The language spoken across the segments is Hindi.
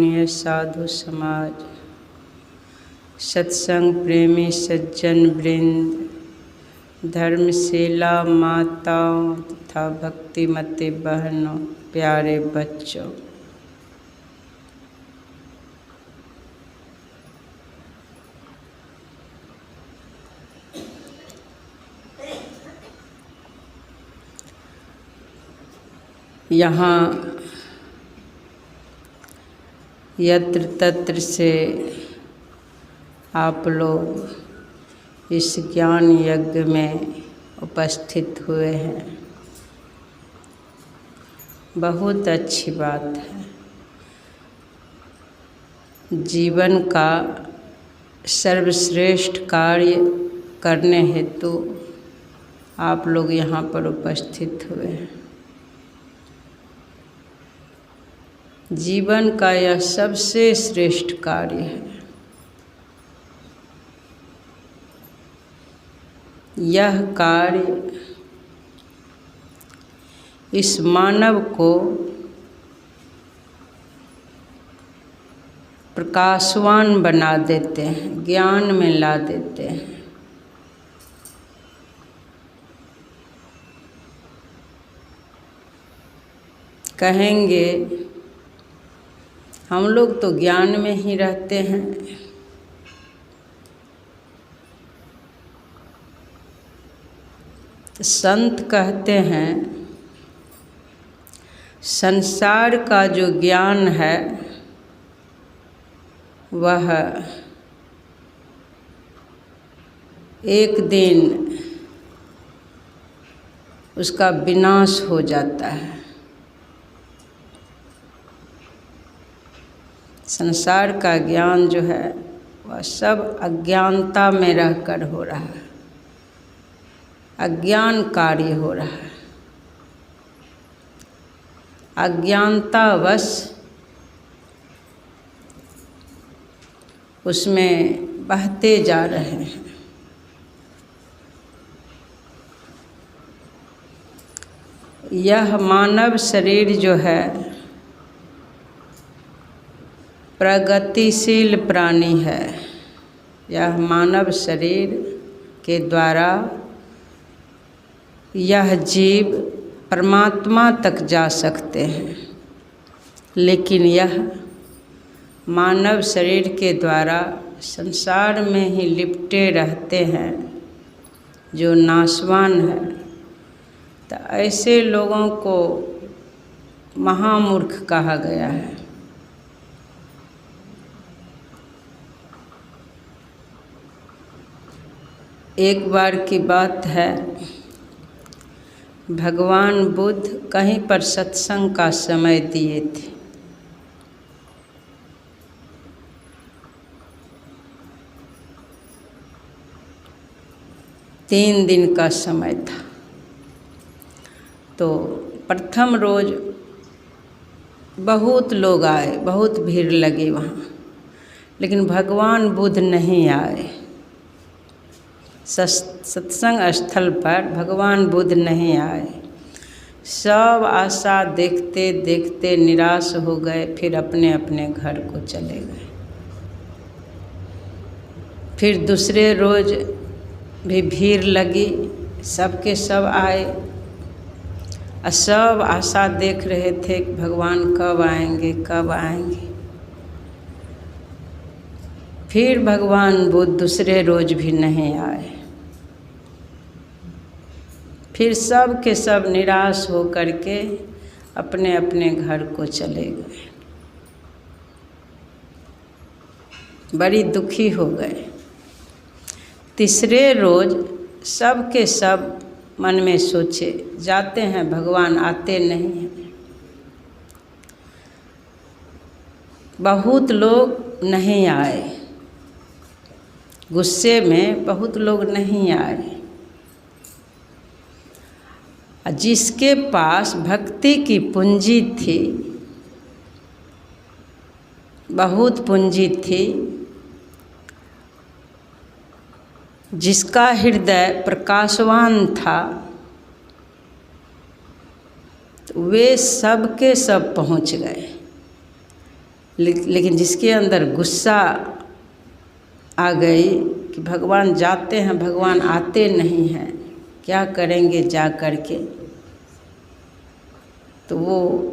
ये साधु समाज, सत्संग प्रेमी सज्जन वृंद, धर्मशिला माताओं तथा भक्तिमती बहनों, प्यारे बच्चों, यहाँ यत्र तत्र से आप लोग इस ज्ञान यज्ञ में उपस्थित हुए हैं। बहुत अच्छी बात है। जीवन का सर्वश्रेष्ठ कार्य करने हेतु आप लोग यहाँ पर उपस्थित हुए हैं। जीवन का यह सबसे श्रेष्ठ कार्य है। यह कार्य इस मानव को प्रकाशवान बना देते हैं, ज्ञान में ला देते हैं। कहेंगे हम लोग तो ज्ञान में ही रहते हैं। तो संत कहते हैं संसार का जो ज्ञान है वह एक दिन उसका विनाश हो जाता है। संसार का ज्ञान जो है वह सब अज्ञानता में रहकर हो रहा है, अज्ञान कार्य हो रहा है। अज्ञानतावश उसमें बहते जा रहे हैं। यह मानव शरीर जो है प्रगतिशील प्राणी है। यह मानव शरीर के द्वारा यह जीव परमात्मा तक जा सकते हैं, लेकिन यह मानव शरीर के द्वारा संसार में ही लिपटे रहते हैं जो नाशवान है। तो ऐसे लोगों को महामूर्ख कहा गया है। एक बार की बात है, भगवान बुद्ध कहीं पर सत्संग का समय दिए थे। तीन दिन का समय था। तो प्रथम रोज बहुत लोग आए, बहुत भीड़ लगी वहाँ, लेकिन भगवान बुद्ध नहीं आए। सत्संग स्थल पर भगवान बुद्ध नहीं आए। सब आशा देखते देखते निराश हो गए, फिर अपने अपने घर को चले गए। फिर दूसरे रोज भी भीड़ लगी, सबके सब आए और सब आशा देख रहे थे कि भगवान कब आएंगे, कब आएंगे। फिर भगवान बुद्ध दूसरे रोज भी नहीं आए। फिर सब के सब निराश हो करके अपने अपने घर को चले गए। बड़ी दुखी हो गए। तीसरे रोज सब के सब मन में सोचे, जाते हैं भगवान आते नहीं हैं। बहुत लोग नहीं आए, गुस्से में बहुत लोग नहीं आए। जिसके पास भक्ति की पूंजी थी, बहुत पूंजी थी, जिसका हृदय प्रकाशवान था, तो वे सब के सब पहुँच गए। लेकिन जिसके अंदर गुस्सा आ गई कि भगवान जाते हैं, भगवान आते नहीं हैं, क्या करेंगे जा कर के, तो वो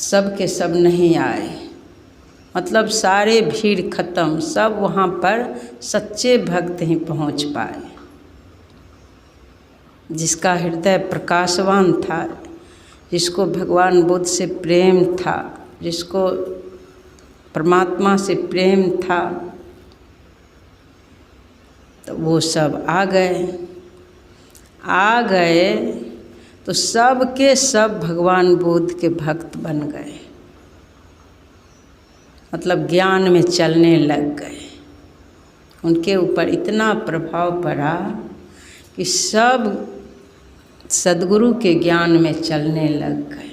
सब के सब नहीं आए। मतलब सारे भीड़ खत्म, सब वहाँ पर सच्चे भक्त ही पहुँच पाए। जिसका हृदय प्रकाशवान था, जिसको भगवान बुद्ध से प्रेम था, जिसको परमात्मा से प्रेम था, तो वो सब आ गए तो सब के सब भगवान बुद्ध के भक्त बन गए। मतलब ज्ञान में चलने लग गए। उनके ऊपर इतना प्रभाव पड़ा कि सब सद्गुरु के ज्ञान में चलने लग गए।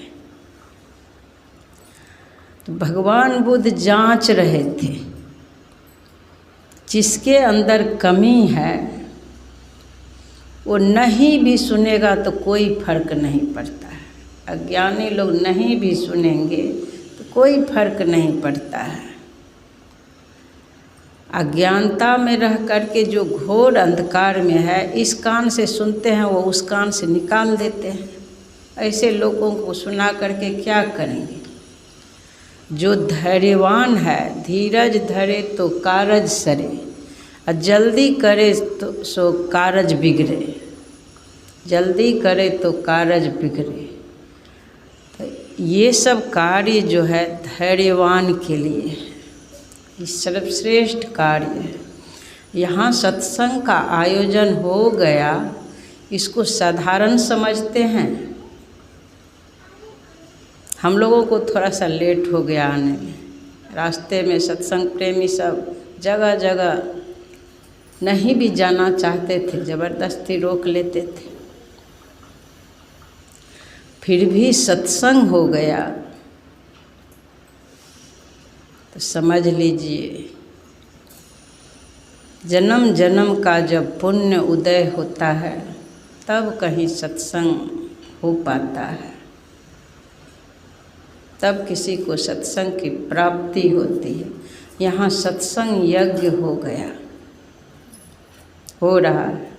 तो भगवान बुद्ध जांच रहे थे, जिसके अंदर कमी है वो नहीं भी सुनेगा तो कोई फर्क नहीं पड़ता है। अज्ञानी लोग नहीं भी सुनेंगे तो कोई फर्क नहीं पड़ता है। अज्ञानता में रह करके जो घोर अंधकार में है, इस कान से सुनते हैं वो उस कान से निकाल देते हैं। ऐसे लोगों को सुना करके क्या करेंगे। जो धैर्यवान है, धीरज धरे तो कारज सरे, और जल्दी करे तो सो कारज बिगड़े। जल्दी करे तो कारज बिगड़े। तो ये सब कार्य जो है धैर्यवान के लिए है, ये सर्वश्रेष्ठ कार्य है। यहाँ सत्संग का आयोजन हो गया, इसको साधारण समझते हैं। हम लोगों को थोड़ा सा लेट हो गया आने में। रास्ते में सत्संग प्रेमी सब जगह जगह नहीं भी जाना चाहते थे, ज़बरदस्ती रोक लेते थे। फिर भी सत्संग हो गया तो समझ लीजिए, जन्म जन्म का जब पुण्य उदय होता है तब कहीं सत्संग हो पाता है, तब किसी को सत्संग की प्राप्ति होती है। यहाँ सत्संग यज्ञ हो गया, हो रहा है।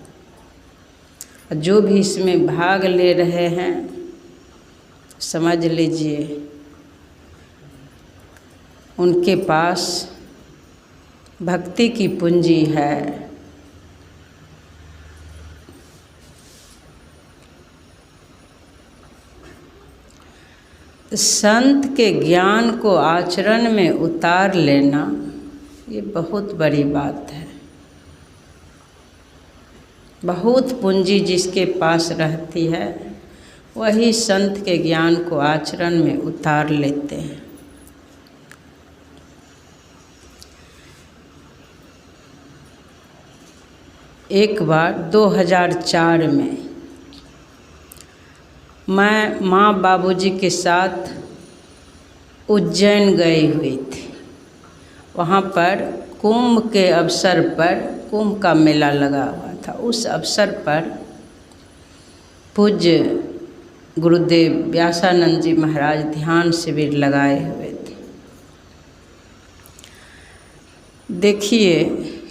जो भी इसमें भाग ले रहे हैं समझ लीजिए उनके पास भक्ति की पूंजी है। संत के ज्ञान को आचरण में उतार लेना ये बहुत बड़ी बात है। बहुत पूंजी जिसके पास रहती है वही संत के ज्ञान को आचरण में उतार लेते हैं। एक बार 2004 में मैं माँ बाबूजी के साथ उज्जैन गई हुई थी। वहाँ पर कुंभ के अवसर पर कुंभ का मेला लगा हुआ था। उस अवसर पर पूज्य गुरुदेव व्यासानंद जी महाराज ध्यान शिविर लगाए हुए थे। देखिए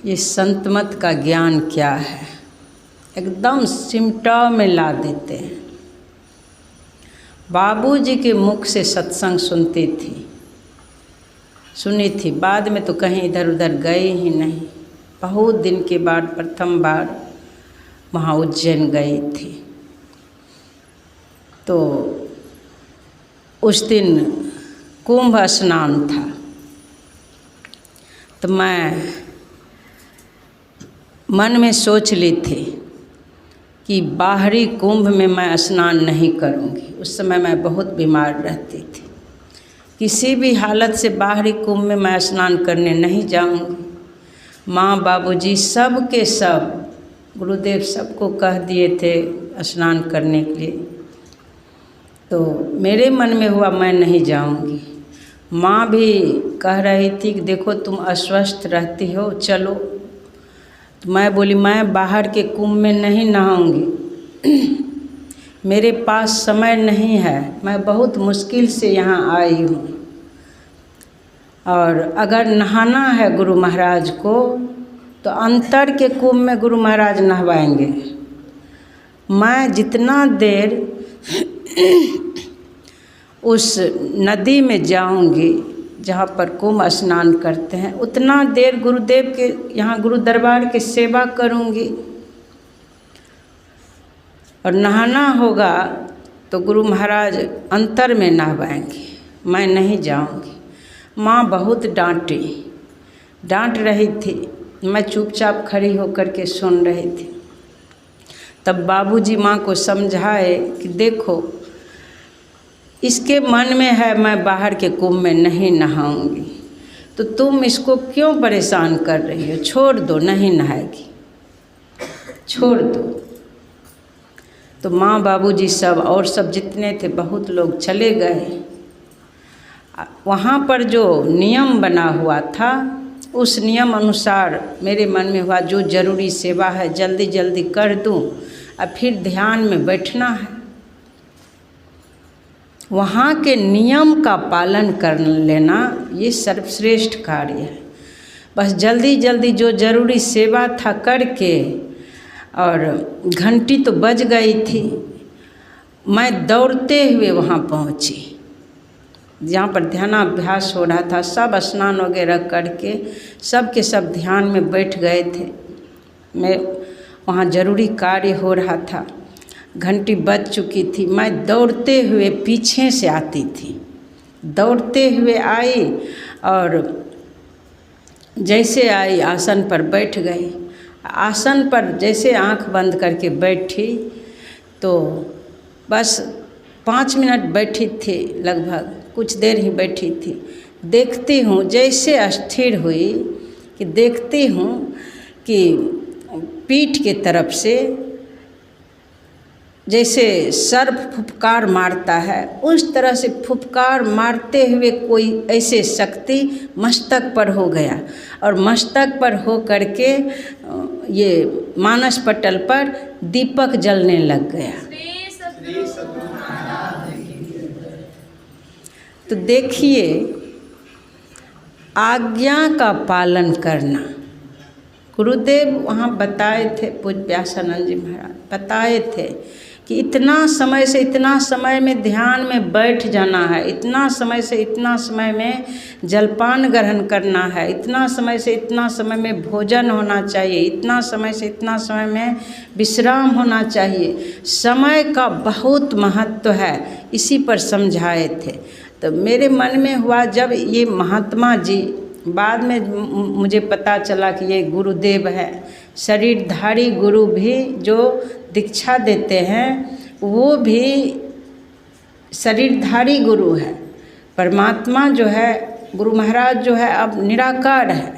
ये संतमत का ज्ञान क्या है, एकदम सिमटा में ला देते हैं। बाबूजी के मुख से सत्संग सुनी थी, बाद में तो कहीं इधर उधर गए ही नहीं। बहुत दिन के बाद प्रथम बार वहाँ उज्जैन गई थी। तो उस दिन कुंभ स्नान था, तो मैं मन में सोच ली थी कि बाहरी कुंभ में मैं स्नान नहीं करूँगी। उस समय मैं बहुत बीमार रहती थी। किसी भी हालत से बाहरी कुंभ में मैं स्नान करने नहीं जाऊँगी। माँ बाबूजी सब के सब गुरुदेव सबको कह दिए थे स्नान करने के लिए, तो मेरे मन में हुआ मैं नहीं जाऊँगी। माँ भी कह रही थी कि देखो तुम अस्वस्थ रहती हो, चलो। तो मैं बोली मैं बाहर के कुंभ में नहीं नहाऊंगी, मेरे पास समय नहीं है, मैं बहुत मुश्किल से यहाँ आई हूँ। और अगर नहाना है गुरु महाराज को तो अंतर के कुंभ में गुरु महाराज नहवाएंगे। मैं जितना देर उस नदी में जाऊंगी जहाँ पर कुंभ स्नान करते हैं, उतना देर गुरुदेव के यहाँ गुरु दरबार की सेवा करूंगी। और नहाना होगा तो गुरु महाराज अंतर में नहवाएंगे, मैं नहीं जाऊंगी। माँ बहुत डांट रही थी, मैं चुपचाप खड़ी होकर के सुन रही थी। तब बाबूजी माँ को समझाए कि देखो इसके मन में है मैं बाहर के कुंभ में नहीं नहाऊंगी, तो तुम इसको क्यों परेशान कर रही हो, छोड़ दो, नहीं नहाएगी, छोड़ दो। तो माँ बाबूजी सब और सब जितने थे बहुत लोग चले गए। वहाँ पर जो नियम बना हुआ था उस नियम अनुसार मेरे मन में हुआ जो जरूरी सेवा है जल्दी जल्दी कर दूं, और फिर ध्यान में बैठना है। वहाँ के नियम का पालन कर लेना ये सर्वश्रेष्ठ कार्य है। बस जल्दी जल्दी जो जरूरी सेवा था करके, और घंटी तो बज गई थी, मैं दौड़ते हुए वहाँ पहुँची जहाँ पर ध्यानाभ्यास हो रहा था। सब स्नान वगैरह करके सब के सब ध्यान में बैठ गए थे। मैं वहाँ जरूरी कार्य हो रहा था, घंटी बज चुकी थी। मैं दौड़ते हुए पीछे से आती थी, दौड़ते हुए आई और जैसे आई आसन पर बैठ गई। आसन पर जैसे आंख बंद करके बैठी तो बस 5 मिनट बैठी थी, लगभग कुछ देर ही बैठी थी। देखती हूँ जैसे स्थिर हुई कि देखती हूँ कि पीठ के तरफ से जैसे सर्प फुफकार मारता है उस तरह से फुफकार मारते हुए कोई ऐसे शक्ति मस्तक पर हो गया, और मस्तक पर हो करके ये मानस पटल पर दीपक जलने लग गया। तो देखिए आज्ञा का पालन करना गुरुदेव वहाँ बताए थे, पूज्य व्यासानंद जी महाराज बताए थे कि इतना समय से इतना समय में ध्यान में बैठ जाना है, इतना समय से इतना समय में जलपान ग्रहण करना है, इतना समय से इतना समय में भोजन होना चाहिए, इतना समय से इतना समय में विश्राम होना चाहिए। समय का बहुत महत्व है, इसी पर समझाए थे। तो मेरे मन में हुआ जब ये महात्मा जी, बाद में मुझे पता चला कि ये गुरुदेव है, शरीरधारी गुरु भी जो दीक्षा देते हैं वो भी शरीरधारी गुरु है। परमात्मा जो है गुरु महाराज जो है अब निराकार है,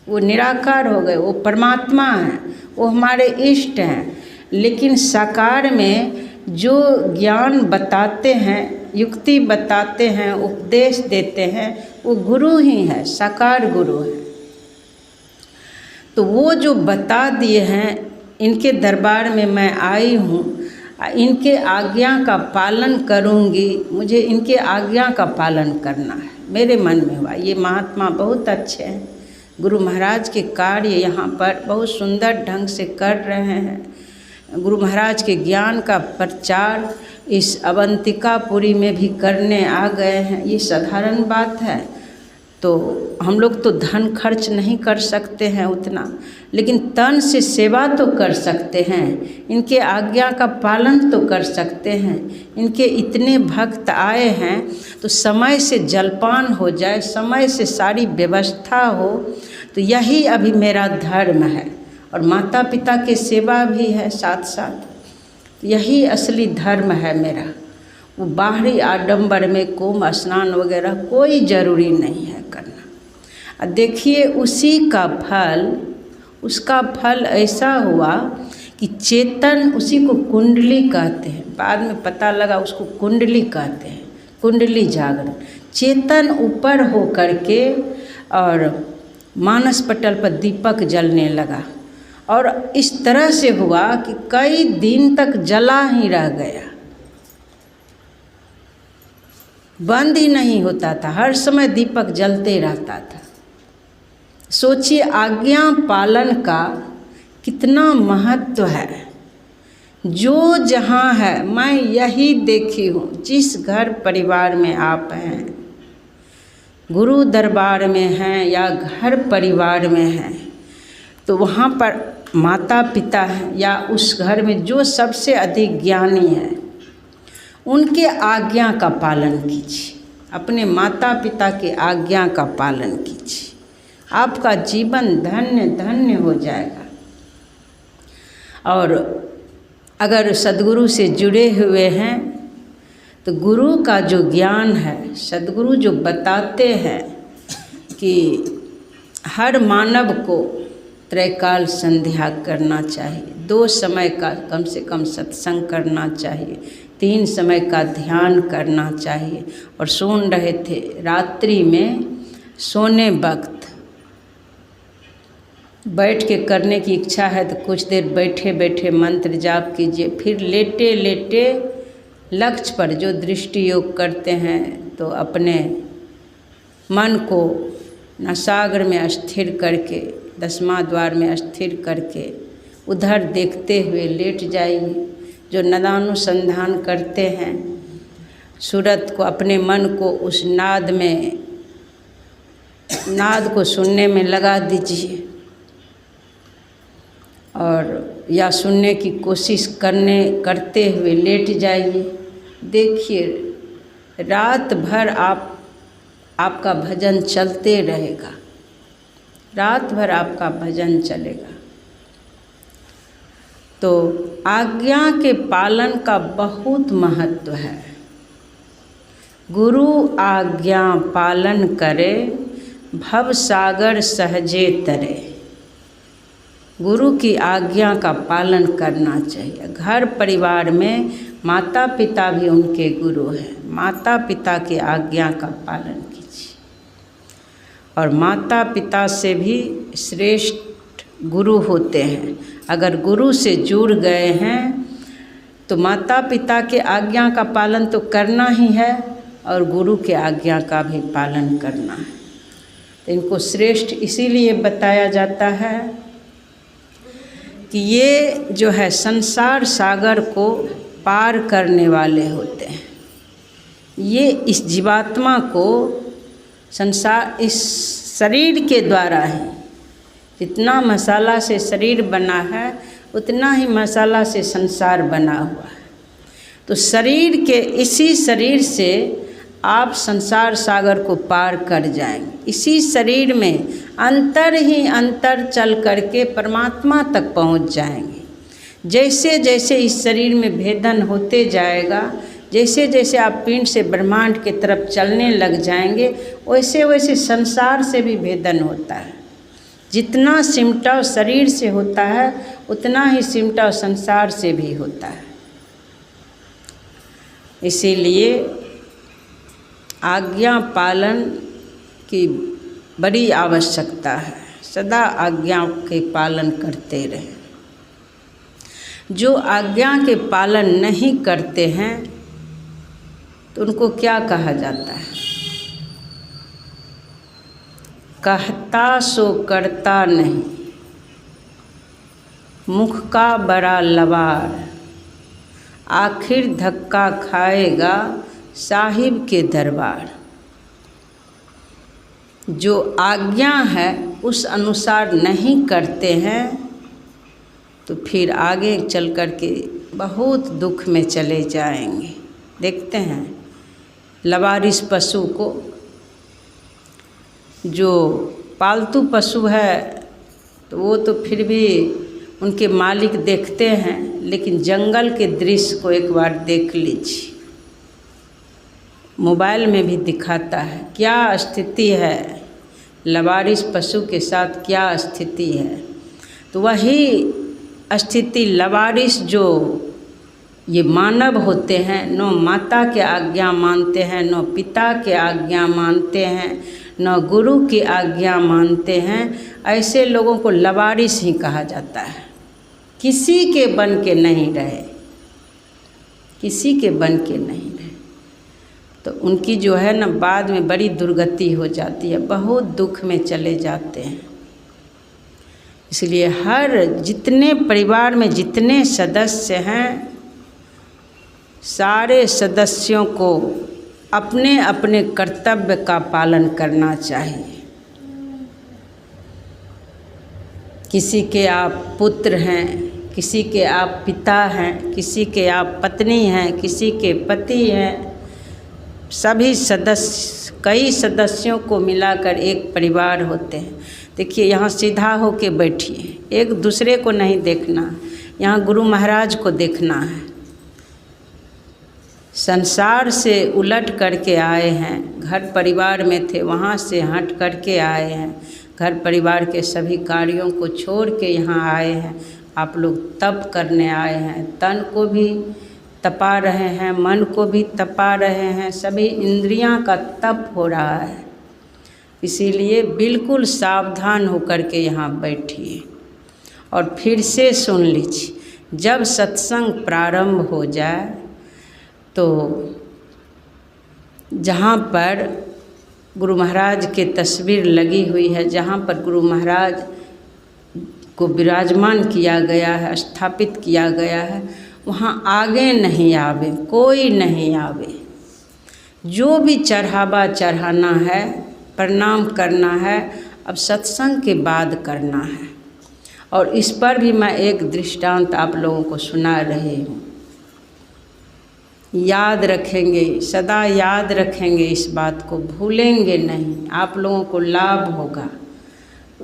वो निराकार हो गए, वो परमात्मा हैं, वो हमारे इष्ट हैं। लेकिन साकार में जो ज्ञान बताते हैं, युक्ति बताते हैं, उपदेश देते हैं, वो गुरु ही है, साकार गुरु है। तो वो जो बता दिए हैं, इनके दरबार में मैं आई हूँ, इनके आज्ञा का पालन करूँगी, मुझे इनके आज्ञा का पालन करना है। मेरे मन में हुआ ये महात्मा बहुत अच्छे हैं, गुरु महाराज के कार्य यहाँ पर बहुत सुंदर ढंग से कर रहे हैं। गुरु महाराज के ज्ञान का प्रचार इस अवंतिकापुरी में भी करने आ गए हैं, ये साधारण बात है। तो हम लोग तो धन खर्च नहीं कर सकते हैं उतना, लेकिन तन से सेवा तो कर सकते हैं, इनके आज्ञा का पालन तो कर सकते हैं। इनके इतने भक्त आए हैं तो समय से जलपान हो जाए, समय से सारी व्यवस्था हो, तो यही अभी मेरा धर्म है। और माता पिता के सेवा भी है साथ साथ, यही असली धर्म है मेरा। वो बाहरी आडंबर में कुंभ स्नान वगैरह कोई ज़रूरी नहीं है करना। देखिए उसी का फल, उसका फल ऐसा हुआ कि चेतन, उसी को कुंडली कहते हैं, बाद में पता लगा उसको कुंडली कहते हैं, कुंडली जागरण। चेतन ऊपर हो करके और मानस पटल पर दीपक जलने लगा, और इस तरह से हुआ कि कई दिन तक जला ही रह गया। बंद ही नहीं होता था, हर समय दीपक जलते रहता था। सोचिए आज्ञा पालन का कितना महत्व है। जो जहाँ है, मैं यही देखी हूँ, जिस घर परिवार में आप हैं, गुरु दरबार में हैं या घर परिवार में हैं, तो वहाँ पर माता पिता हैं या उस घर में जो सबसे अधिक ज्ञानी है, उनके आज्ञा का पालन कीजिए। अपने माता पिता के आज्ञा का पालन कीजिए, आपका जीवन धन्य धन्य हो जाएगा। और अगर सद्गुरु से जुड़े हुए हैं तो गुरु का जो ज्ञान है, सद्गुरु जो बताते हैं कि हर मानव को त्रैकाल संध्या करना चाहिए, 2 समय का कम से कम सत्संग करना चाहिए, 3 समय का ध्यान करना चाहिए। और सुन रहे थे रात्रि में सोने वक्त बैठ के करने की इच्छा है तो कुछ देर बैठे बैठे मंत्र जाप कीजिए, फिर लेटे लेटे लक्ष्य पर जो दृष्टि योग करते हैं तो अपने मन को नासागर में स्थिर करके, 10वां द्वार में स्थिर करके उधर देखते हुए लेट जाइए। जो नदानुसंधान करते हैं सूरत को, अपने मन को उस नाद में, नाद को सुनने में लगा दीजिए और या सुनने की कोशिश करते हुए लेट जाइए। देखिए रात भर आपका भजन चलते रहेगा, रात भर आपका भजन चलेगा। तो आज्ञा के पालन का बहुत महत्व है। गुरु आज्ञा पालन करे, भव सागर सहजे तरे। गुरु की आज्ञा का पालन करना चाहिए। घर परिवार में माता पिता भी उनके गुरु हैं, माता पिता की आज्ञा का पालन कीजिए। और माता पिता से भी श्रेष्ठ गुरु होते हैं। अगर गुरु से जुड़ गए हैं तो माता पिता के आज्ञा का पालन तो करना ही है और गुरु के आज्ञा का भी पालन करना है। तो इनको श्रेष्ठ इसीलिए बताया जाता है कि ये जो है संसार सागर को पार करने वाले होते हैं। ये इस जीवात्मा को संसार, इस शरीर के द्वारा ही, जितना मसाला से शरीर बना है उतना ही मसाला से संसार बना हुआ है। तो शरीर के, इसी शरीर से आप संसार सागर को पार कर जाएंगे। इसी शरीर में अंतर ही अंतर चल करके परमात्मा तक पहुंच जाएंगे। जैसे जैसे इस शरीर में भेदन होते जाएगा, जैसे जैसे आप पिंड से ब्रह्मांड की तरफ चलने लग जाएंगे, वैसे वैसे संसार से भी भेदन होता है। जितना सिमटाव शरीर से होता है उतना ही सिमटाव संसार से भी होता है। इसीलिए आज्ञा पालन की बड़ी आवश्यकता है। सदा आज्ञा के पालन करते रहें। जो आज्ञा के पालन नहीं करते हैं तो उनको क्या कहा जाता है? कहता सो करता नहीं, मुख का बड़ा लवार, आखिर धक्का खाएगा साहिब के दरबार। जो आज्ञा है उस अनुसार नहीं करते हैं तो फिर आगे चल कर के बहुत दुख में चले जाएंगे। देखते हैं लवारिस पशु को, जो पालतू पशु है तो वो तो फिर भी उनके मालिक देखते हैं, लेकिन जंगल के दृश्य को एक बार देख लीजिए। मोबाइल में भी दिखाता है क्या स्थिति है, लवारिस पशु के साथ क्या स्थिति है। तो वही स्थिति लवारिस जो ये मानव होते हैं, न माता के आज्ञा मानते हैं, न पिता के आज्ञा मानते हैं, न गुरु की आज्ञा मानते हैं, ऐसे लोगों को लवारिस ही कहा जाता है। किसी के बन के नहीं रहे, किसी के बन के नहीं रहे। तो उनकी जो है ना बाद में बड़ी दुर्गति हो जाती है, बहुत दुख में चले जाते हैं। इसलिए हर जितने परिवार में जितने सदस्य हैं, सारे सदस्यों को अपने अपने कर्तव्य का पालन करना चाहिए। किसी के आप पुत्र हैं, किसी के आप पिता हैं, किसी के आप पत्नी हैं, किसी के पति हैं, सभी सदस्य, कई सदस्यों को मिलाकर एक परिवार होते हैं। देखिए यहाँ सीधा होके बैठिए, एक दूसरे को नहीं देखना, यहाँ गुरु महाराज को देखना है। संसार से उलट करके आए हैं, घर परिवार में थे वहाँ से हट करके आए हैं, घर परिवार के सभी कार्यों को छोड़ के यहाँ आए हैं। आप लोग तप करने आए हैं, तन को भी तपा रहे हैं, मन को भी तपा रहे हैं, सभी इंद्रियां का तप हो रहा है। इसीलिए बिल्कुल सावधान होकर के यहाँ बैठिए और फिर से सुन लीजिए। जब सत्संग प्रारंभ हो जाए तो जहाँ पर गुरु महाराज के तस्वीर लगी हुई है, जहाँ पर गुरु महाराज को विराजमान किया गया है, स्थापित किया गया है, वहाँ आगे नहीं आवे, कोई नहीं आवे। जो भी चढ़ावा चढ़ाना है, प्रणाम करना है, अब सत्संग के बाद करना है। और इस पर भी मैं एक दृष्टांत आप लोगों को सुना रही हूँ। याद रखेंगे, सदा याद रखेंगे, इस बात को भूलेंगे नहीं, आप लोगों को लाभ होगा।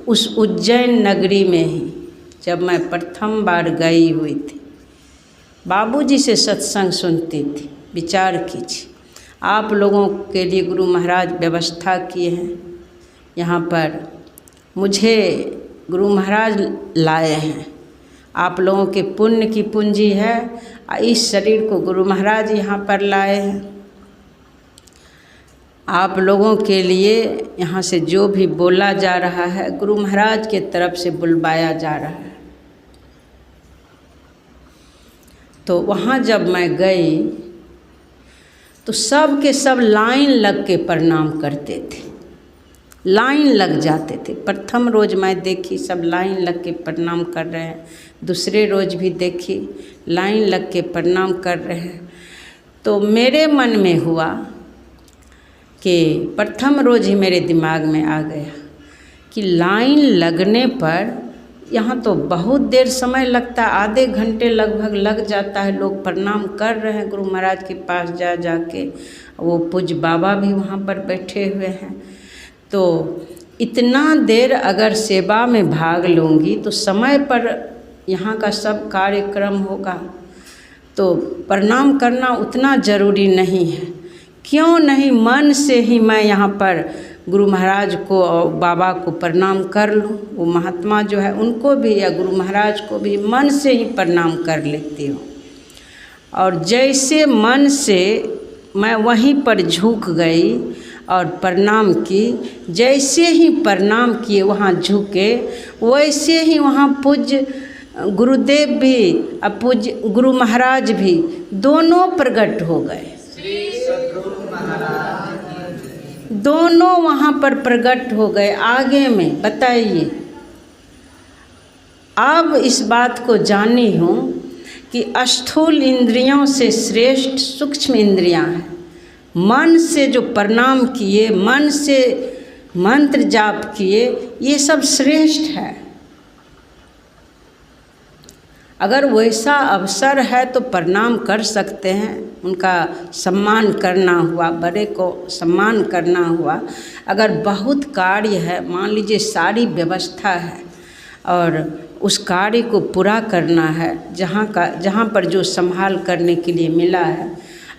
उस उज्जैन नगरी में ही जब मैं प्रथम बार गई हुई थी, बाबूजी से सत्संग सुनती थी। विचार कीजिए, आप लोगों के लिए गुरु महाराज व्यवस्था किए हैं, यहाँ पर मुझे गुरु महाराज लाए हैं। आप लोगों के पुण्य की पूंजी है, इस शरीर को गुरु महाराज यहाँ पर लाए हैं। आप लोगों के लिए यहाँ से जो भी बोला जा रहा है, गुरु महाराज के तरफ से बुलवाया जा रहा है। तो वहाँ जब मैं गई तो सब के सब लाइन लग के प्रणाम करते थे, लाइन लग जाते थे। प्रथम रोज़ मैं देखी सब लाइन लग के प्रणाम कर रहे हैं, दूसरे रोज़ भी देखी लाइन लग के प्रणाम कर रहे हैं। तो मेरे मन में हुआ कि प्रथम रोज़ ही मेरे दिमाग में आ गया कि लाइन लगने पर यहाँ तो बहुत देर समय लगता है, आधे घंटे लगभग लग जाता है। लोग प्रणाम कर रहे हैं गुरु महाराज के पास जा जाके, वो पूज्य बाबा भी वहाँ पर बैठे हुए हैं। तो इतना देर अगर सेवा में भाग लूँगी तो समय पर यहाँ का सब कार्यक्रम होगा, तो प्रणाम करना उतना ज़रूरी नहीं है। क्यों नहीं मन से ही मैं यहाँ पर गुरु महाराज को और बाबा को प्रणाम कर लूँ। वो महात्मा जो है उनको भी या गुरु महाराज को भी मन से ही प्रणाम कर लेती हूँ। और जैसे मन से मैं वहीं पर झुक गई और प्रणाम की, जैसे ही प्रणाम किए वहाँ झुके, वैसे ही वहाँ पूज्य गुरुदेव भी और पूज्य गुरु महाराज भी दोनों प्रकट हो गए। दोनों वहाँ पर प्रकट हो गए आगे में। बताइए, अब इस बात को जानी हूँ कि स्थूल इंद्रियों से श्रेष्ठ सूक्ष्म इंद्रियां हैं। मन से जो प्रणाम किए, मन से मंत्र जाप किए, ये सब श्रेष्ठ है। अगर वैसा अवसर है तो प्रणाम कर सकते हैं, उनका सम्मान करना हुआ, बड़े को सम्मान करना हुआ। अगर बहुत कार्य है, मान लीजिए सारी व्यवस्था है और उस कार्य को पूरा करना है, जहाँ पर जो संभाल करने के लिए मिला है,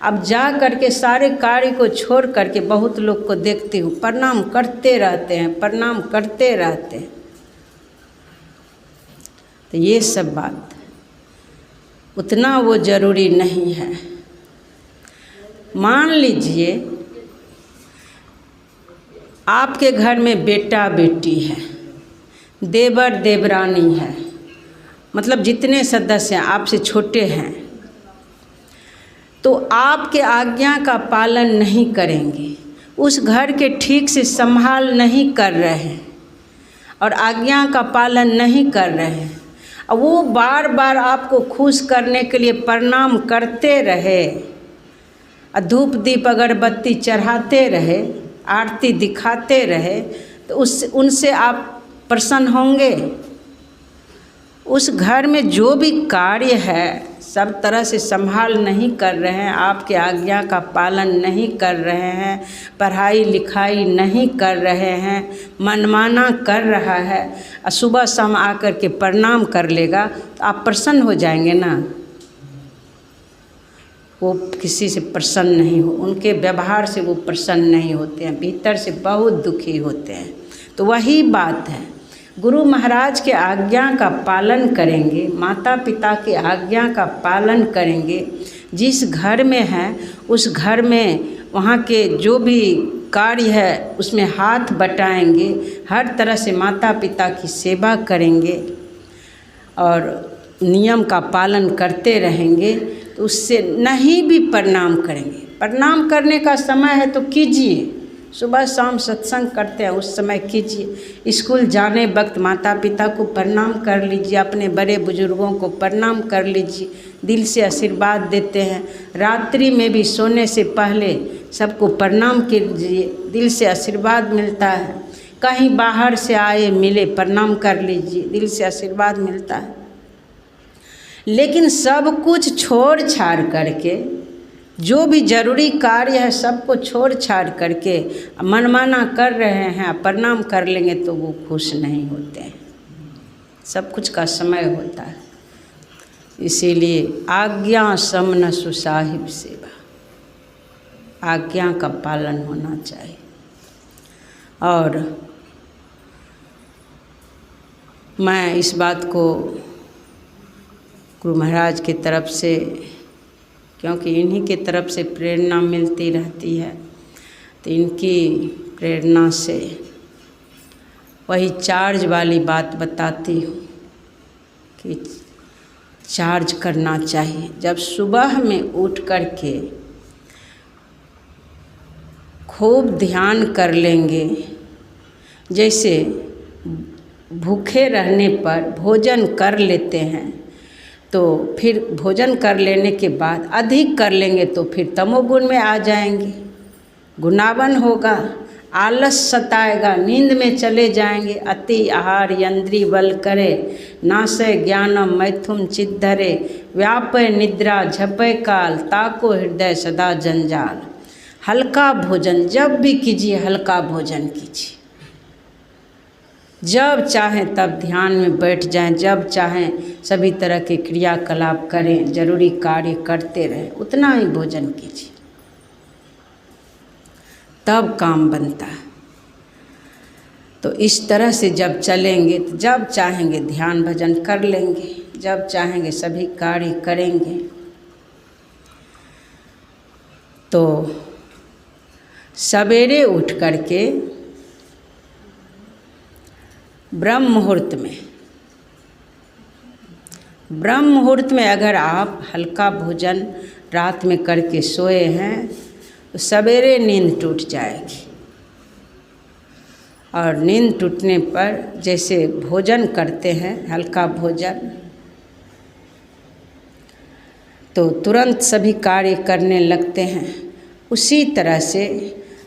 अब जा करके सारे कार्य को छोड़ करके बहुत लोग को देखती हूँ प्रणाम करते रहते हैं, प्रणाम करते रहते हैं। तो ये सब बात उतना वो ज़रूरी नहीं है। मान लीजिए आपके घर में बेटा बेटी है, देवर देवरानी है, मतलब जितने सदस्य हैं आपसे छोटे हैं, तो आपके आज्ञा का पालन नहीं करेंगे, उस घर के ठीक से संभाल नहीं कर रहे हैं और आज्ञा का पालन नहीं कर रहे हैं, और वो बार बार आपको खुश करने के लिए प्रणाम करते रहे, धूप दीप अगरबत्ती चढ़ाते रहे, आरती दिखाते रहे, तो उनसे आप प्रसन्न होंगे? उस घर में जो भी कार्य है सब तरह से संभाल नहीं कर रहे हैं, आपके आज्ञा का पालन नहीं कर रहे हैं, पढ़ाई लिखाई नहीं कर रहे हैं, मनमाना कर रहा है, और सुबह शाम आकर के प्रणाम कर लेगा तो आप प्रसन्न हो जाएंगे ना? वो किसी से प्रसन्न नहीं हो, उनके व्यवहार से वो प्रसन्न नहीं होते हैं, भीतर से बहुत दुखी होते हैं। तो वही बात है, गुरु महाराज के आज्ञा का पालन करेंगे, माता पिता के आज्ञा का पालन करेंगे, जिस घर में हैं उस घर में वहाँ के जो भी कार्य है उसमें हाथ बटाएंगे, हर तरह से माता पिता की सेवा करेंगे और नियम का पालन करते रहेंगे, तो उससे नहीं भी प्रणाम करेंगे। प्रणाम करने का समय है तो कीजिए, सुबह शाम सत्संग करते हैं उस समय कीजिए, स्कूल जाने वक्त माता पिता को प्रणाम कर लीजिए, अपने बड़े बुजुर्गों को प्रणाम कर लीजिए, दिल से आशीर्वाद देते हैं। रात्रि में भी सोने से पहले सबको प्रणाम कीजिए, दिल से आशीर्वाद मिलता है। कहीं बाहर से आए मिले प्रणाम कर लीजिए, दिल से आशीर्वाद मिलता है। लेकिन सब कुछ छोड़ छाड़ करके, जो भी जरूरी कार्य है सबको छोड़ छाड़ करके मनमाना कर रहे हैं, प्रणाम कर लेंगे तो वो खुश नहीं होते हैं। सब कुछ का समय होता है, इसीलिए आज्ञा समन सुसाहिब सेवा, आज्ञा का पालन होना चाहिए। और मैं इस बात को गुरु महाराज की तरफ से, क्योंकि इन्हीं की तरफ से प्रेरणा मिलती रहती है, तो इनकी प्रेरणा से वही चार्ज वाली बात बताती हूँ कि चार्ज करना चाहिए। जब सुबह में उठ कर के खूब ध्यान कर लेंगे, जैसे भूखे रहने पर भोजन कर लेते हैं तो फिर भोजन कर लेने के बाद अधिक कर लेंगे तो फिर तमोगुण में आ जाएंगे, गुनावन होगा, आलस सताएगा, नींद में चले जाएंगे। अति आहार यंद्री बल करे, नासय ज्ञानम मैथुन चिद्धरे, व्यापय निद्रा झपय काल, ताको हृदय सदा जंजाल। हल्का भोजन जब भी कीजिए, हल्का भोजन कीजिए, जब चाहें तब ध्यान में बैठ जाएं, जब चाहें सभी तरह के क्रियाकलाप करें, जरूरी कार्य करते रहें, उतना ही भोजन कीजिए, तब काम बनता है। तो इस तरह से जब चलेंगे तो जब चाहेंगे ध्यान भजन कर लेंगे, जब चाहेंगे सभी कार्य करेंगे। तो सवेरे उठ करके ब्रह्म मुहूर्त में अगर आप हल्का भोजन रात में करके सोए हैं तो सवेरे नींद टूट जाएगी। और नींद टूटने पर जैसे भोजन करते हैं हल्का भोजन, तो तुरंत सभी कार्य करने लगते हैं। उसी तरह से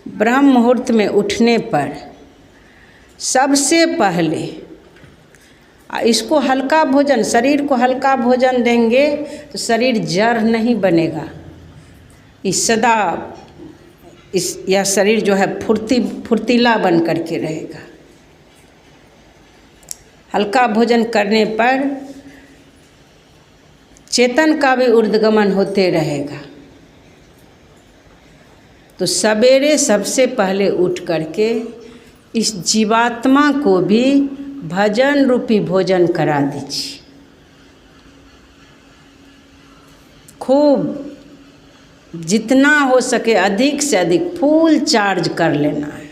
ब्रह्म मुहूर्त में उठने पर सबसे पहले इसको हल्का भोजन, शरीर को हल्का भोजन देंगे तो शरीर जड़ नहीं बनेगा, यह शरीर जो है फुर्तीला बन करके रहेगा। हल्का भोजन करने पर चेतन का भी ऊर्ध्वगमन होते रहेगा। तो सवेरे सबसे पहले उठ करके इस जीवात्मा को भी भजन रूपी भोजन करा दीजिए। खूब जितना हो सके अधिक से अधिक फुल चार्ज कर लेना है।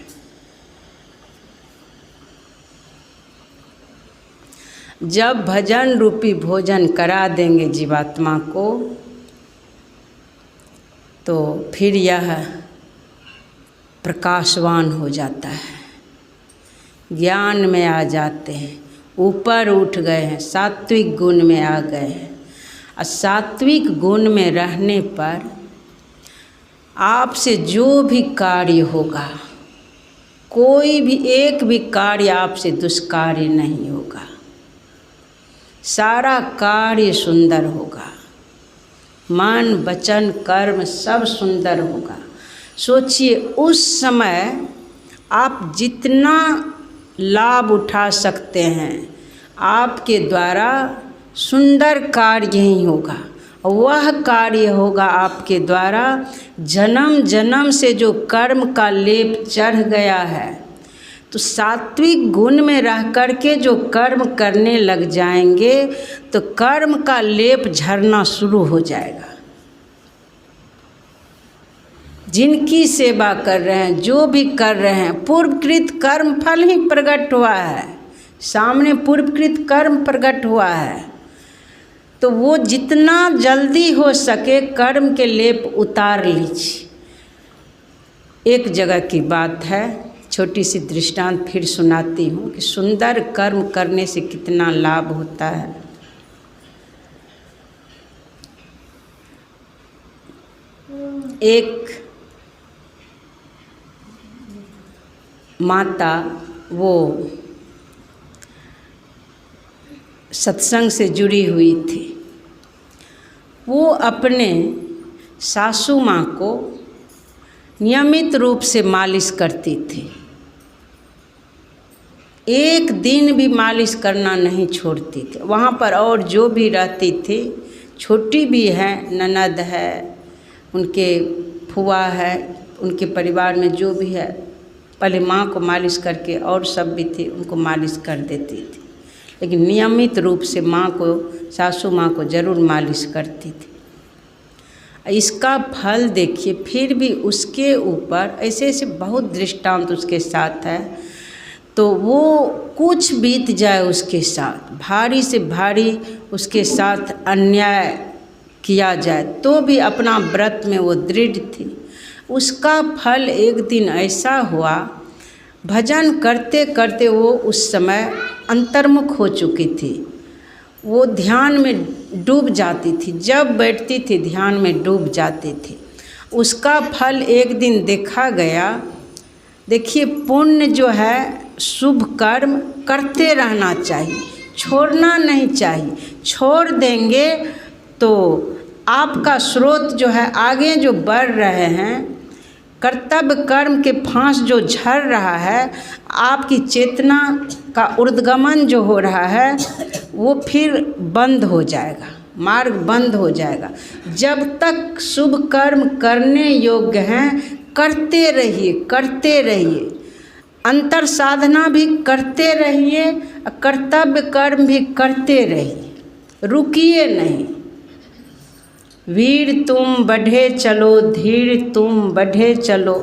जब भजन रूपी भोजन करा देंगे जीवात्मा को, तो फिर यह प्रकाशवान हो जाता है, ज्ञान में आ जाते हैं, ऊपर उठ गए हैं, सात्विक गुण में आ गए हैं। और सात्विक गुण में रहने पर आपसे जो भी कार्य होगा, कोई भी एक भी कार्य आपसे दुष्कार्य नहीं होगा, सारा कार्य सुंदर होगा, मन वचन कर्म सब सुंदर होगा। सोचिए उस समय आप जितना लाभ उठा सकते हैं, आपके द्वारा सुंदर कार्य ही होगा। वह कार्य होगा आपके द्वारा जन्म जन्म से जो कर्म का लेप चढ़ गया है। तो सात्विक गुण में रह करके जो कर्म करने लग जाएंगे तो कर्म का लेप झरना शुरू हो जाएगा। जिनकी सेवा कर रहे हैं, जो भी कर रहे हैं, पूर्वकृत कर्म फल ही प्रकट हुआ है, सामने पूर्वकृत कर्म प्रकट हुआ है। तो वो जितना जल्दी हो सके कर्म के लेप उतार लीजिए। एक जगह की बात है, छोटी सी दृष्टांत फिर सुनाती हूँ कि सुंदर कर्म करने से कितना लाभ होता है। एक माता वो सत्संग से जुड़ी हुई थी। वो अपने सासू माँ को नियमित रूप से मालिश करती थी, एक दिन भी मालिश करना नहीं छोड़ती थी। वहाँ पर और जो भी रहती थी, छोटी भी है, ननद है, उनके फुआ है, उनके परिवार में जो भी है, पहले माँ को मालिश करके और सब भी थे उनको मालिश कर देती थी, लेकिन नियमित रूप से माँ को, सासू माँ को ज़रूर मालिश करती थी। इसका फल देखिए, फिर भी उसके ऊपर ऐसे ऐसे बहुत दृष्टांत उसके साथ है। तो वो कुछ बीत जाए उसके साथ, भारी से भारी उसके साथ अन्याय किया जाए, तो भी अपना व्रत में वो दृढ़ थी। उसका फल एक दिन ऐसा हुआ, भजन करते करते वो उस समय अंतर्मुख हो चुकी थी, वो ध्यान में डूब जाती थी, जब बैठती थी ध्यान में डूब जाती थी। उसका फल एक दिन देखा गया। देखिए, पुण्य जो है, शुभ कर्म करते रहना चाहिए, छोड़ना नहीं चाहिए। छोड़ देंगे तो आपका स्रोत जो है, आगे जो बढ़ रहे हैं, कर्तव्य कर्म के फांस जो झड़ रहा है, आपकी चेतना का ऊर्ध्वगमन जो हो रहा है, वो फिर बंद हो जाएगा, मार्ग बंद हो जाएगा। जब तक शुभ कर्म करने योग्य हैं, करते रहिए, करते रहिए, अंतर साधना भी करते रहिए, कर्तव्य कर्म भी करते रहिए, रुकिए नहीं। वीर तुम बढ़े चलो, धीर तुम बढ़े चलो,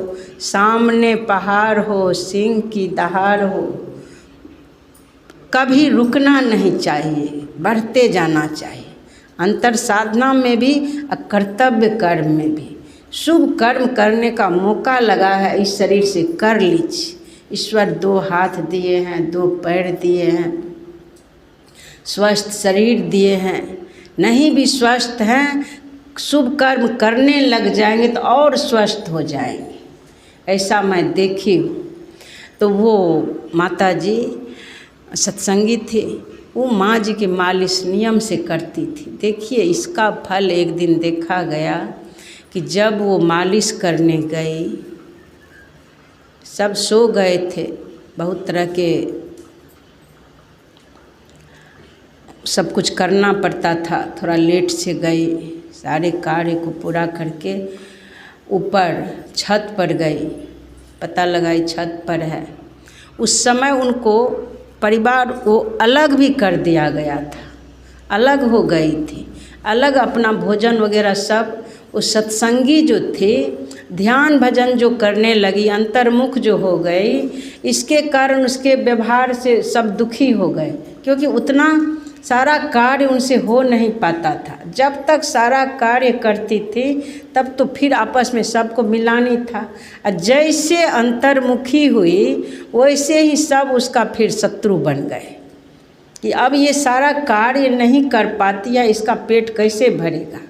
सामने पहाड़ हो, सिंह की दहाड़ हो। कभी रुकना नहीं चाहिए, बढ़ते जाना चाहिए, अंतर साधना में भी और कर्तव्य कर्म में भी। शुभ कर्म करने का मौका लगा है, इस शरीर से कर लीजिए। ईश्वर 2 हाथ दिए हैं, 2 पैर दिए हैं, स्वस्थ शरीर दिए हैं। नहीं भी स्वस्थ हैं, शुभ कर्म करने लग जाएंगे तो और स्वस्थ हो जाएंगे। ऐसा मैं देखी हूँ। तो वो माता जी सत्संगी थी, वो माँ जी की मालिश नियम से करती थी। देखिए, इसका फल एक दिन देखा गया कि जब वो मालिश करने गई, सब सो गए थे, बहुत तरह के सब कुछ करना पड़ता था, थोड़ा लेट से गई, सारे कार्य को पूरा करके ऊपर छत पर गई, पता लगाई छत पर है। उस समय उनको परिवार को अलग भी कर दिया गया था, अलग हो गई थी, अलग अपना भोजन वगैरह सब। उस सत्संगी जो थे, ध्यान भजन जो करने लगी, अंतर्मुख जो हो गई, इसके कारण उसके व्यवहार से सब दुखी हो गए, क्योंकि उतना सारा कार्य उनसे हो नहीं पाता था। जब तक सारा कार्य करती थी तब तो फिर आपस में सबको मिलानी था। और जैसे अंतर्मुखी हुई वैसे ही सब उसका फिर शत्रु बन गए कि अब ये सारा कार्य नहीं कर पाती है, इसका पेट कैसे भरेगा।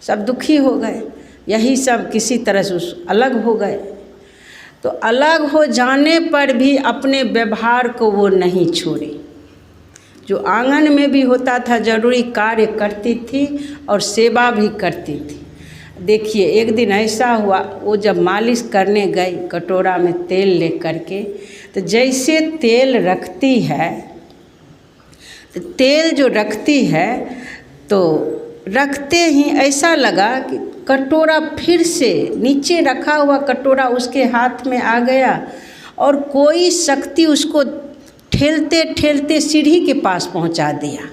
सब दुखी हो गए, यही सब किसी तरह से अलग हो गए। तो अलग हो जाने पर भी अपने व्यवहार को वो नहीं छोड़ी। जो आंगन में भी होता था जरूरी कार्य करती थी और सेवा भी करती थी। देखिए एक दिन ऐसा हुआ, वो जब मालिश करने गई कटोरा में तेल ले करके, तो जैसे तेल रखती है, तो तेल जो रखती है तो रखते ही ऐसा लगा कि कटोरा फिर से नीचे रखा हुआ कटोरा उसके हाथ में आ गया और कोई शक्ति उसको ठेलते ठेलते सीढ़ी के पास पहुंचा दिया।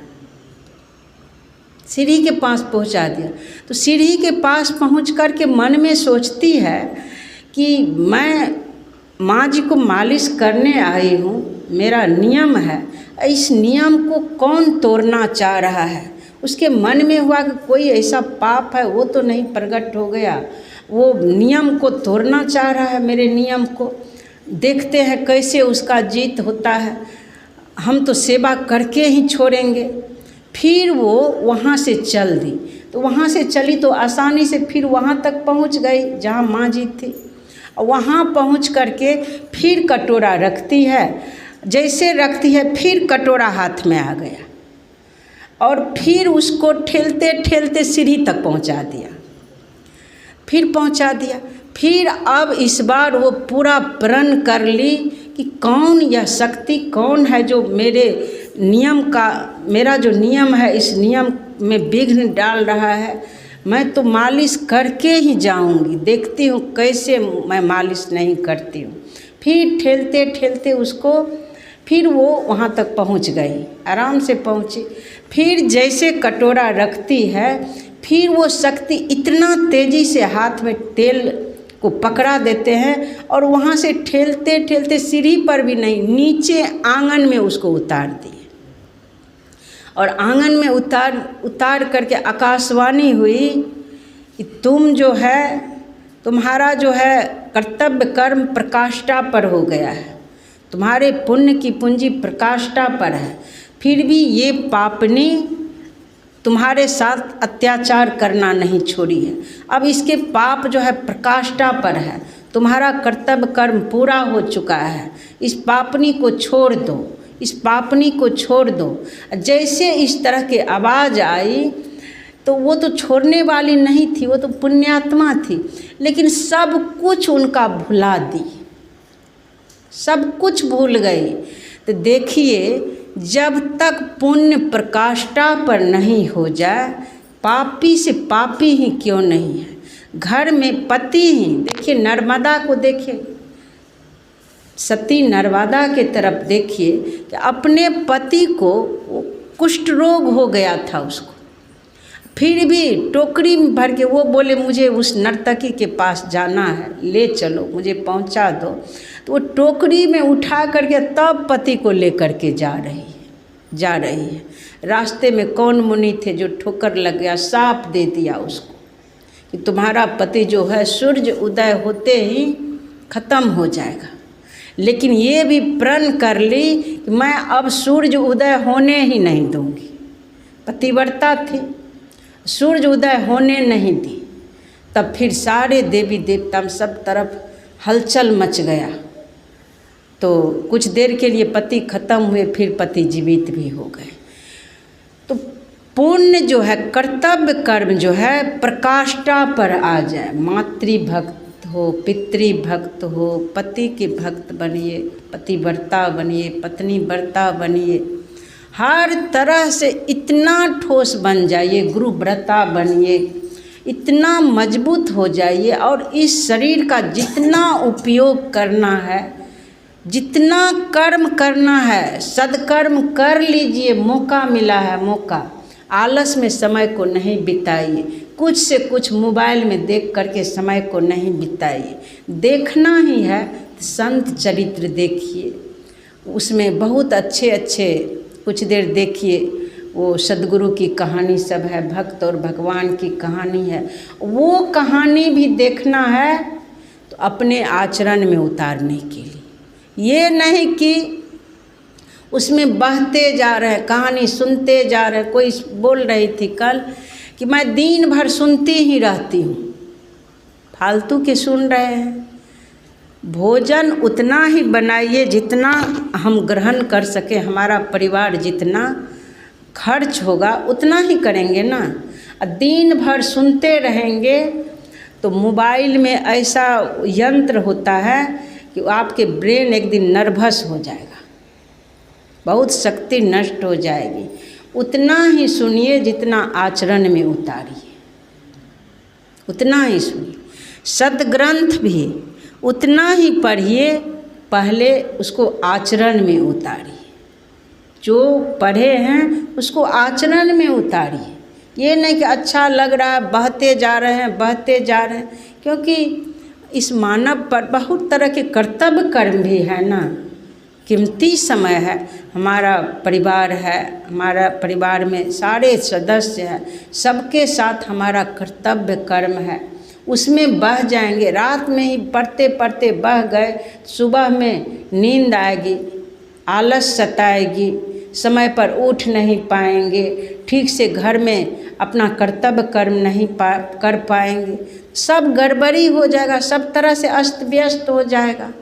सीढ़ी के पास पहुंचा दिया। तो सीढ़ी के पास पहुंच कर के मन में सोचती है कि मैं माँ जी को मालिश करने आई हूँ, मेरा नियम है, इस नियम को कौन तोड़ना चाह रहा है। उसके मन में हुआ कि कोई ऐसा पाप है वो तो नहीं प्रकट हो गया, वो नियम को तोड़ना चाह रहा है, मेरे नियम को। देखते हैं कैसे उसका जीत होता है, हम तो सेवा करके ही छोड़ेंगे। फिर वो वहाँ से चल दी। तो वहाँ से चली तो आसानी से फिर वहाँ तक पहुँच गई जहाँ माँ जी थी। वहाँ पहुँच करके फिर कटोरा रखती है, जैसे रखती है फिर कटोरा हाथ में आ गया और फिर उसको ठेलते ठेलते सीढ़ी तक पहुंचा दिया। फिर पहुंचा दिया। फिर अब इस बार वो पूरा प्रण कर ली कि कौन यह शक्ति, कौन है जो मेरे नियम का, मेरा जो नियम है इस नियम में विघ्न डाल रहा है। मैं तो मालिश करके ही जाऊंगी, देखती हूँ कैसे मैं मालिश नहीं करती हूँ। फिर ठेलते ठेलते उसको, फिर वो वहाँ तक पहुँच गई, आराम से पहुँची। फिर जैसे कटोरा रखती है, फिर वो शक्ति इतना तेज़ी से हाथ में तेल को पकड़ा देते हैं और वहाँ से ठेलते ठेलते सीढ़ी पर भी नहीं, नीचे आंगन में उसको उतार दिए। और आंगन में उतार करके आकाशवाणी हुई कि तुम जो है, तुम्हारा जो है कर्तव्य कर्म प्रकाष्ठा पर हो गया है, तुम्हारे पुण्य की पूंजी प्रकाष्ठा पर है, फिर भी ये पापनी तुम्हारे साथ अत्याचार करना नहीं छोड़ी है। अब इसके पाप जो है प्रकाष्ठा पर है, तुम्हारा कर्तव्य कर्म पूरा हो चुका है, इस पापनी को छोड़ दो, इस पापनी को छोड़ दो। जैसे इस तरह की आवाज़ आई तो वो तो छोड़ने वाली नहीं थी, वो तो पुण्यात्मा थी, लेकिन सब कुछ उनका भुला दी, सब कुछ भूल गई। तो देखिए जब तक पुण्य प्रकाष्ठा पर नहीं हो जाए, पापी से पापी ही क्यों नहीं है, घर में पति ही, देखिए नर्मदा को देखिए, सती नर्मदा के तरफ देखिए कि अपने पति को कुष्ठ रोग हो गया था उसको, फिर भी टोकरी में भर के वो बोले मुझे उस नर्तकी के पास जाना है, ले चलो मुझे पहुंचा दो। तो वो टोकरी में उठा करके तब पति को लेकर के जा रही है। रास्ते में कौन मुनि थे जो ठोकर लग गया, साफ दे दिया उसको कि तुम्हारा पति जो है सूर्य उदय होते ही खत्म हो जाएगा। लेकिन ये भी प्रण कर ली कि मैं अब सूर्य उदय होने ही नहीं दूंगी। पतिव्रता थी, सूर्य उदय होने नहीं दी। तब फिर सारे देवी देवता सब तरफ हलचल मच गया। तो कुछ देर के लिए पति खत्म हुए, फिर पति जीवित भी हो गए। तो पुण्य जो है, कर्तव्य कर्म जो है प्रकाष्ठा पर आ जाए, मातृभक्त हो, पितृभक्त हो, पति के भक्त बनिए, पतिव्रता बनिए, पत्नी व्रता बनिए, हर तरह से इतना ठोस बन जाइए, गुरुव्रता बनिए, इतना मजबूत हो जाइए। और इस शरीर का जितना उपयोग करना है, जितना कर्म करना है, सदकर्म कर लीजिए, मौका मिला है, मौका। आलस में समय को नहीं बिताइए, कुछ से कुछ मोबाइल में देख करके समय को नहीं बिताइए। देखना ही है संत चरित्र देखिए, उसमें बहुत अच्छे अच्छे कुछ देर देखिए, वो सद्गुरु की कहानी सब है, भक्त और भगवान की कहानी है। वो कहानी भी देखना है तो अपने आचरण में उतारने के लिए, ये नहीं कि उसमें बहते जा रहे हैं, कहानी सुनते जा रहे हैं। कोई बोल रही थी कल कि मैं दिन भर सुनती ही रहती हूँ, फालतू के सुन रहे हैं। भोजन उतना ही बनाइए जितना हम ग्रहण कर सके, हमारा परिवार जितना खर्च होगा उतना ही करेंगे ना। दिन भर सुनते रहेंगे तो मोबाइल में ऐसा यंत्र होता है कि आपके ब्रेन एक दिन नर्वस हो जाएगा, बहुत शक्ति नष्ट हो जाएगी। उतना ही सुनिए जितना आचरण में उतारिए, उतना ही सुनिए। सद्ग्रंथ भी उतना ही पढ़िए, पहले उसको आचरण में उतारिए। जो पढ़े हैं उसको आचरण में उतारिए। ये नहीं कि अच्छा लग रहा है, बहते जा रहे हैं, बहते जा रहे हैं। क्योंकि इस मानव पर बहुत तरह के कर्तव्य कर्म भी है ना, कीमती समय है। हमारा परिवार है, हमारा परिवार में सारे सदस्य हैं, सबके साथ हमारा कर्तव्य कर्म है। उसमें बह जाएंगे, रात में ही पढ़ते पढ़ते बह गए, सुबह में नींद आएगी, आलस सताएगी, समय पर उठ नहीं पाएंगे, ठीक से घर में अपना कर्तव्य कर्म नहीं कर पाएंगे, सब गड़बड़ी हो जाएगा, सब तरह से अस्त व्यस्त हो जाएगा।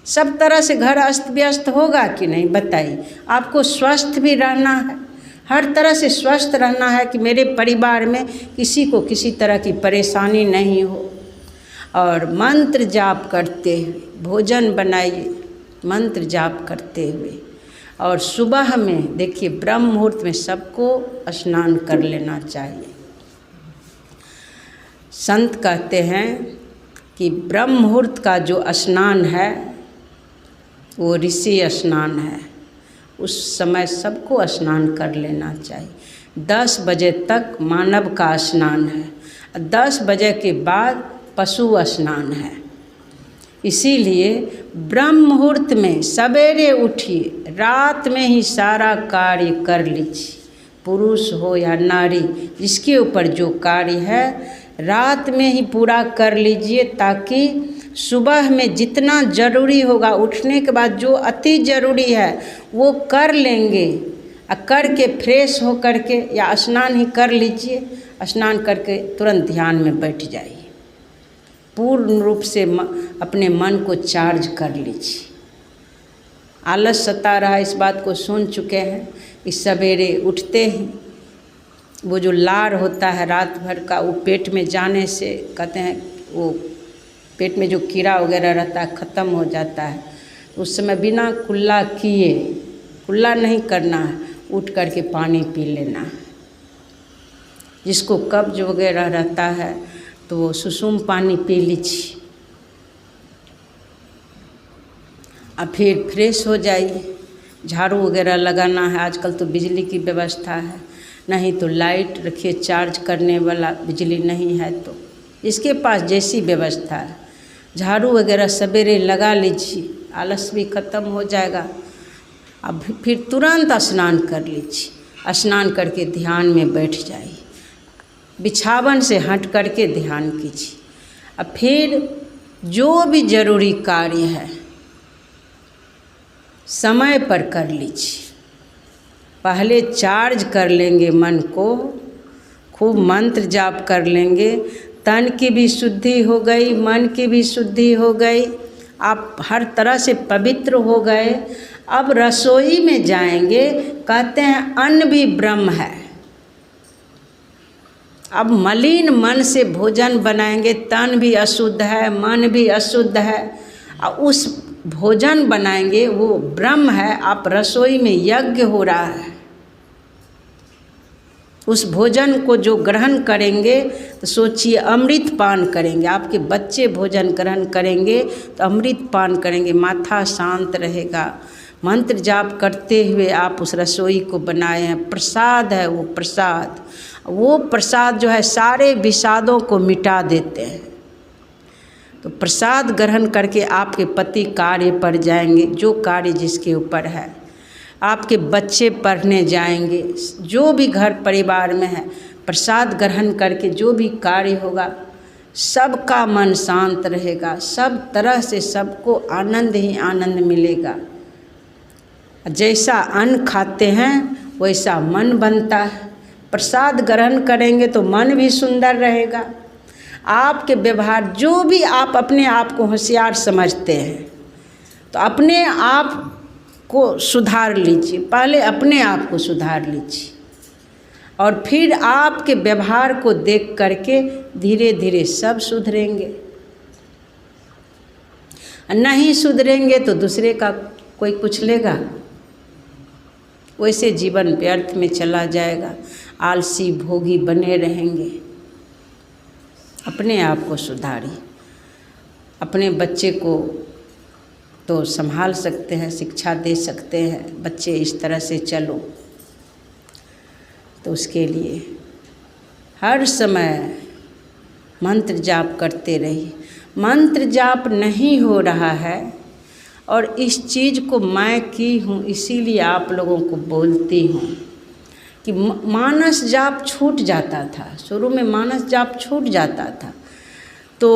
सब तरह से घर अस्त व्यस्त होगा कि नहीं बताइए। आपको स्वस्थ भी रहना है, हर तरह से स्वस्थ रहना है कि मेरे परिवार में किसी को किसी तरह की परेशानी नहीं हो। और मंत्र जाप करते हुए भोजन बनाइए, मंत्र जाप करते हुए। और सुबह में देखिए ब्रह्म मुहूर्त में सबको स्नान कर लेना चाहिए। संत कहते हैं कि ब्रह्म मुहूर्त का जो स्नान है वो ऋषि स्नान है, उस समय सबको स्नान कर लेना चाहिए। 10 बजे तक मानव का स्नान है, 10 बजे के बाद पशु स्नान है। इसीलिए ब्रह्म मुहूर्त में सवेरे उठिए, रात में ही सारा कार्य कर लीजिए। पुरुष हो या नारी, जिसके ऊपर जो कार्य है रात में ही पूरा कर लीजिए, ताकि सुबह में जितना ज़रूरी होगा, उठने के बाद जो अति ज़रूरी है वो कर लेंगे। करके फ्रेश हो करके या स्नान ही कर लीजिए, स्नान करके तुरंत ध्यान में बैठ जाइए, पूर्ण रूप से अपने मन को चार्ज कर लीजिए। आलस सता रहा, इस बात को सुन चुके हैं कि सवेरे उठते ही वो जो लार होता है रात भर का, वो पेट में जाने से कहते हैं वो पेट में जो कीड़ा वगैरह रहता है ख़त्म हो जाता है। उस समय बिना कुल्ला किए, कुल्ला नहीं करना है, उठ करके पानी पी लेना है। जिसको कब्ज वगैरह रहता है तो वो सुसुम पानी पी लीजिए, अब फिर फ्रेश हो जाइए। झाड़ू वगैरह लगाना है, आजकल तो बिजली की व्यवस्था है, नहीं तो लाइट रखिए चार्ज करने वाला, बिजली नहीं है तो इसके पास जैसी व्यवस्था है झाड़ू वगैरह सवेरे लगा लीजिए, आलस भी ख़त्म हो जाएगा। अब फिर तुरंत स्नान कर लीजिए, स्नान करके ध्यान में बैठ जाइए, बिछावन से हट करके ध्यान कीजिए। अब फिर जो भी जरूरी कार्य है समय पर कर लीजिए। पहले चार्ज कर लेंगे मन को, खूब मंत्र जाप कर लेंगे, तन की भी शुद्धि हो गई, मन की भी शुद्धि हो गई, आप हर तरह से पवित्र हो गए। अब रसोई में जाएंगे, कहते हैं अन्न भी ब्रह्म है। अब मलिन मन से भोजन बनाएंगे, तन भी अशुद्ध है, मन भी अशुद्ध है, और उस भोजन बनाएंगे वो ब्रह्म है। आप रसोई में यज्ञ हो रहा है, उस भोजन को जो ग्रहण करेंगे तो सोचिए अमृत पान करेंगे। आपके बच्चे भोजन ग्रहण करेंगे तो अमृत पान करेंगे, माथा शांत रहेगा। मंत्र जाप करते हुए आप उस रसोई को बनाए हैं, प्रसाद है वो प्रसाद। वो प्रसाद जो है सारे विषादों को मिटा देते हैं। तो प्रसाद ग्रहण करके आपके पति कार्य पर जाएंगे, जो कार्य जिसके ऊपर है। आपके बच्चे पढ़ने जाएंगे, जो भी घर परिवार में है, प्रसाद ग्रहण करके जो भी कार्य होगा, सबका मन शांत रहेगा, सब तरह से सबको आनंद ही आनंद मिलेगा। जैसा अन्न खाते हैं वैसा मन बनता है। प्रसाद ग्रहण करेंगे तो मन भी सुंदर रहेगा। आपके व्यवहार, जो भी आप अपने आप को होशियार समझते हैं, तो अपने आप को सुधार लीजिए। पहले अपने आप को सुधार लीजिए और फिर आपके व्यवहार को देख करके धीरे धीरे सब सुधरेंगे। नहीं सुधरेंगे तो दूसरे का कोई कुछ लेगा, वैसे जीवन व्यर्थ में चला जाएगा, आलसी भोगी बने रहेंगे। अपने आप को सुधारिए। अपने बच्चे को तो संभाल सकते हैं, शिक्षा दे सकते हैं, बच्चे इस तरह से चलो, तो उसके लिए हर समय मंत्र जाप करते रहिए। मंत्र जाप नहीं हो रहा है और इस चीज़ को मैं की हूँ, इसीलिए आप लोगों को बोलती हूँ कि मानस जाप छूट जाता था। शुरू में मानस जाप छूट जाता था तो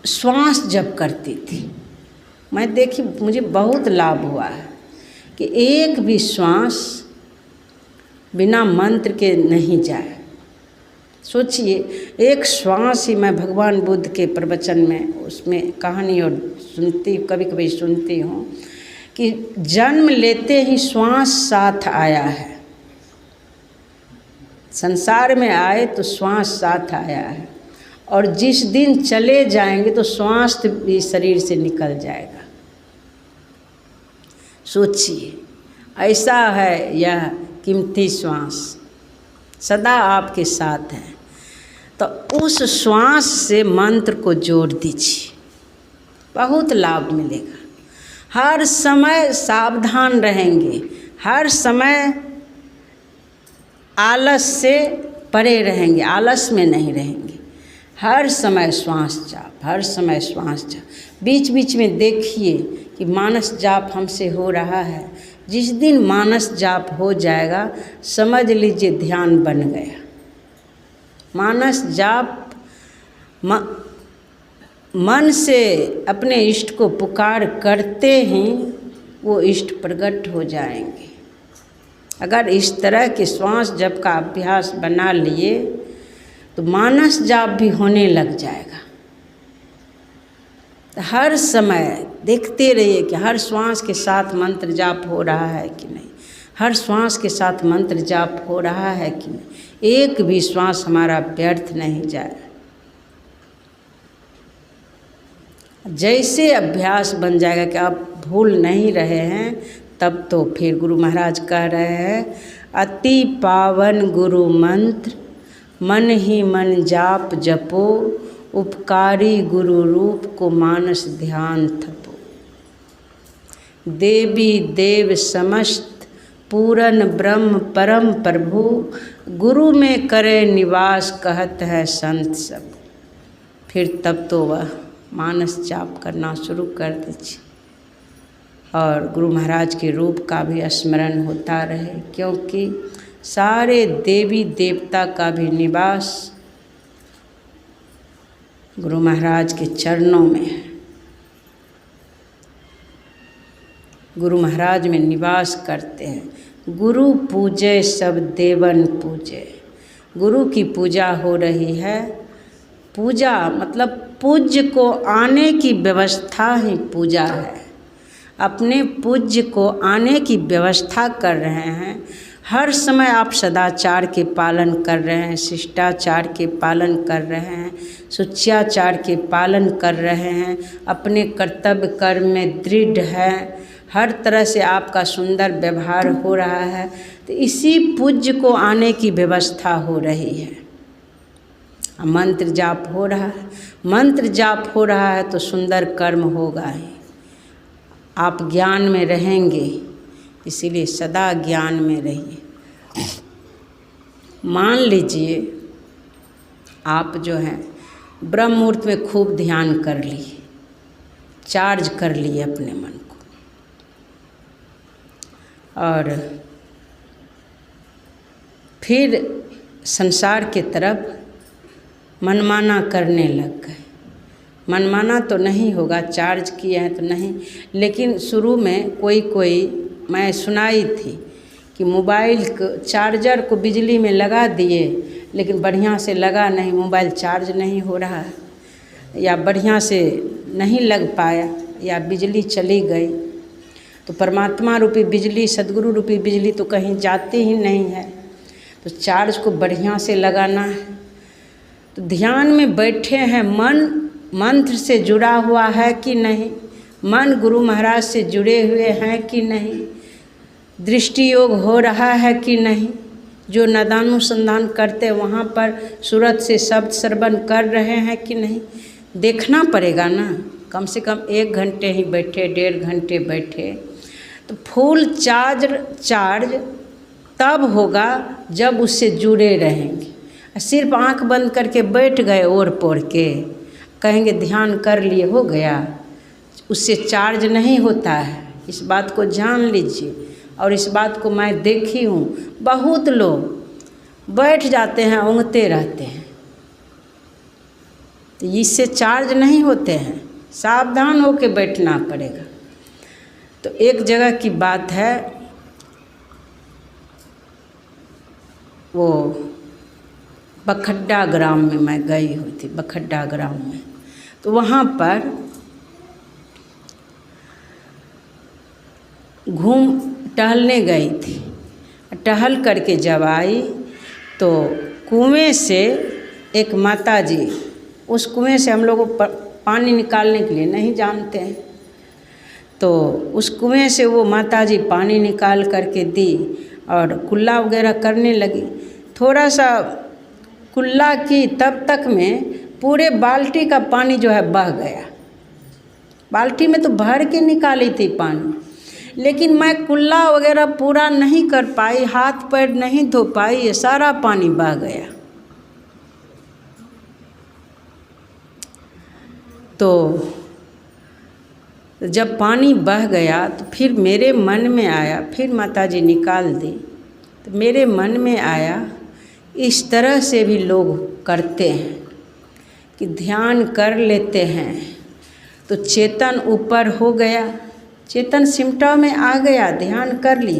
श्वास जप करती थी मैं। देखी, मुझे बहुत लाभ हुआ है कि एक भी श्वास बिना मंत्र के नहीं जाए। सोचिए, एक श्वास ही, मैं भगवान बुद्ध के प्रवचन में उसमें कहानी और कभी कभी सुनती हूँ कि जन्म लेते ही श्वास साथ आया है, संसार में आए तो श्वास साथ आया है, और जिस दिन चले जाएंगे तो श्वास भी शरीर से निकल जाएगा। सोचिए, ऐसा है यह कीमती श्वास, सदा आपके साथ है। तो उस श्वास से मंत्र को जोड़ दीजिए, बहुत लाभ मिलेगा। हर समय सावधान रहेंगे, हर समय आलस से परे रहेंगे, आलस में नहीं रहेंगे। हर समय श्वास जाप, हर समय श्वास जाप। बीच बीच में देखिए कि मानस जाप हमसे हो रहा है। जिस दिन मानस जाप हो जाएगा, समझ लीजिए ध्यान बन गया। मानस जाप मन से अपने इष्ट को पुकार करते ही वो इष्ट प्रकट हो जाएंगे। अगर इस तरह के श्वास जप का अभ्यास बना लिए तो मानस जाप भी होने लग जाएगा। तो हर समय देखते रहिए कि हर श्वास के साथ मंत्र जाप हो रहा है कि नहीं, हर श्वास के साथ मंत्र जाप हो रहा है कि नहीं। एक भी श्वास हमारा व्यर्थ नहीं जाए। जैसे अभ्यास बन जाएगा कि आप भूल नहीं रहे हैं, तब तो फिर गुरु महाराज कह रहे हैं, अति पावन गुरु मंत्र मन ही मन जाप जपो, उपकारी गुरु रूप को मानस ध्यान थपो। देवी देव समस्त पूरन ब्रह्म परम प्रभु, गुरु में करे निवास कहत है संत सब। फिर तब तो वह मानस जाप करना शुरू कर दीजिए और गुरु महाराज के रूप का भी स्मरण होता रहे, क्योंकि सारे देवी देवता का भी निवास गुरु महाराज के चरणों में है। गुरु महाराज में निवास करते हैं। गुरु पूजे सब देवन पूजे। गुरु की पूजा हो रही है। पूजा मतलब पूज्य को आने की व्यवस्था ही पूजा है। अपने पूज्य को आने की व्यवस्था कर रहे हैं। हर समय आप सदाचार के पालन कर रहे हैं, शिष्टाचार के पालन कर रहे हैं, शुचियाचार के पालन कर रहे हैं, अपने कर्तव्य कर्म में दृढ़ है, हर तरह से आपका सुंदर व्यवहार हो रहा है, तो इसी पूज्य को आने की व्यवस्था हो रही है। मंत्र जाप हो रहा है, मंत्र जाप हो रहा है तो सुंदर कर्म होगा ही। आप ज्ञान में रहेंगे, इसीलिए सदा ज्ञान में रहिए। मान लीजिए आप जो हैं ब्रह्म मुहूर्त में खूब ध्यान कर लिए, चार्ज कर लिए अपने मन को, और फिर संसार के तरफ मनमाना करने लग गए। मनमाना तो नहीं होगा, चार्ज किए हैं तो नहीं, लेकिन शुरू में कोई मैं सुनाई थी कि मोबाइल को चार्जर को बिजली में लगा दिए, लेकिन बढ़िया से लगा नहीं, मोबाइल चार्ज नहीं हो रहा है, या बढ़िया से नहीं लग पाया, या बिजली चली गई। तो परमात्मा रूपी बिजली, सद्गुरु रूपी बिजली तो कहीं जाती ही नहीं है, तो चार्ज को बढ़िया से लगाना है। तो ध्यान में बैठे हैं, मन मंत्र से जुड़ा हुआ है कि नहीं, मन गुरु महाराज से जुड़े हुए हैं कि नहीं, दृष्टि योग हो रहा है कि नहीं, जो नदानुसंधान करते वहाँ पर सूरत से शब्द श्रवण कर रहे हैं कि नहीं, देखना पड़ेगा ना। कम से कम 1 घंटे ही बैठे, 1.5 घंटे बैठे, तो फुल चार्ज तब होगा जब उससे जुड़े रहेंगे। सिर्फ आंख बंद करके बैठ गए ओर पोर के, कहेंगे ध्यान कर लिए हो गया, उससे चार्ज नहीं होता है। इस बात को जान लीजिए। और इस बात को मैं देखी हूँ, बहुत लोग बैठ जाते हैं, ऊँघते रहते हैं, तो इससे चार्ज नहीं होते हैं। सावधान होकर बैठना पड़ेगा। तो एक जगह की बात है, वो बखड्डा ग्राम में मैं गई हुई थी, बखड्डा ग्राम में। तो वहाँ पर टहलने गई थी। टहल करके जब आई तो कुएं से एक माताजी, उस कुएं से हम लोग पानी निकालने के लिए नहीं जानते हैं, तो उस कुएं से वो माताजी पानी निकाल करके दी और कुल्ला वगैरह करने लगी। थोड़ा सा कुल्ला की, तब तक में पूरे बाल्टी का पानी जो है बह गया। बाल्टी में तो भर के निकाली थी पानी, लेकिन मैं कुल्ला वगैरह पूरा नहीं कर पाई, हाथ पैर नहीं धो पाई, ये सारा पानी बह गया। तो जब पानी बह गया तो फिर मेरे मन में आया, फिर माताजी निकाल दी, तो मेरे मन में आया इस तरह से भी लोग करते हैं कि ध्यान कर लेते हैं तो चेतन ऊपर हो गया, चेतन सिमटा में आ गया, ध्यान कर ली,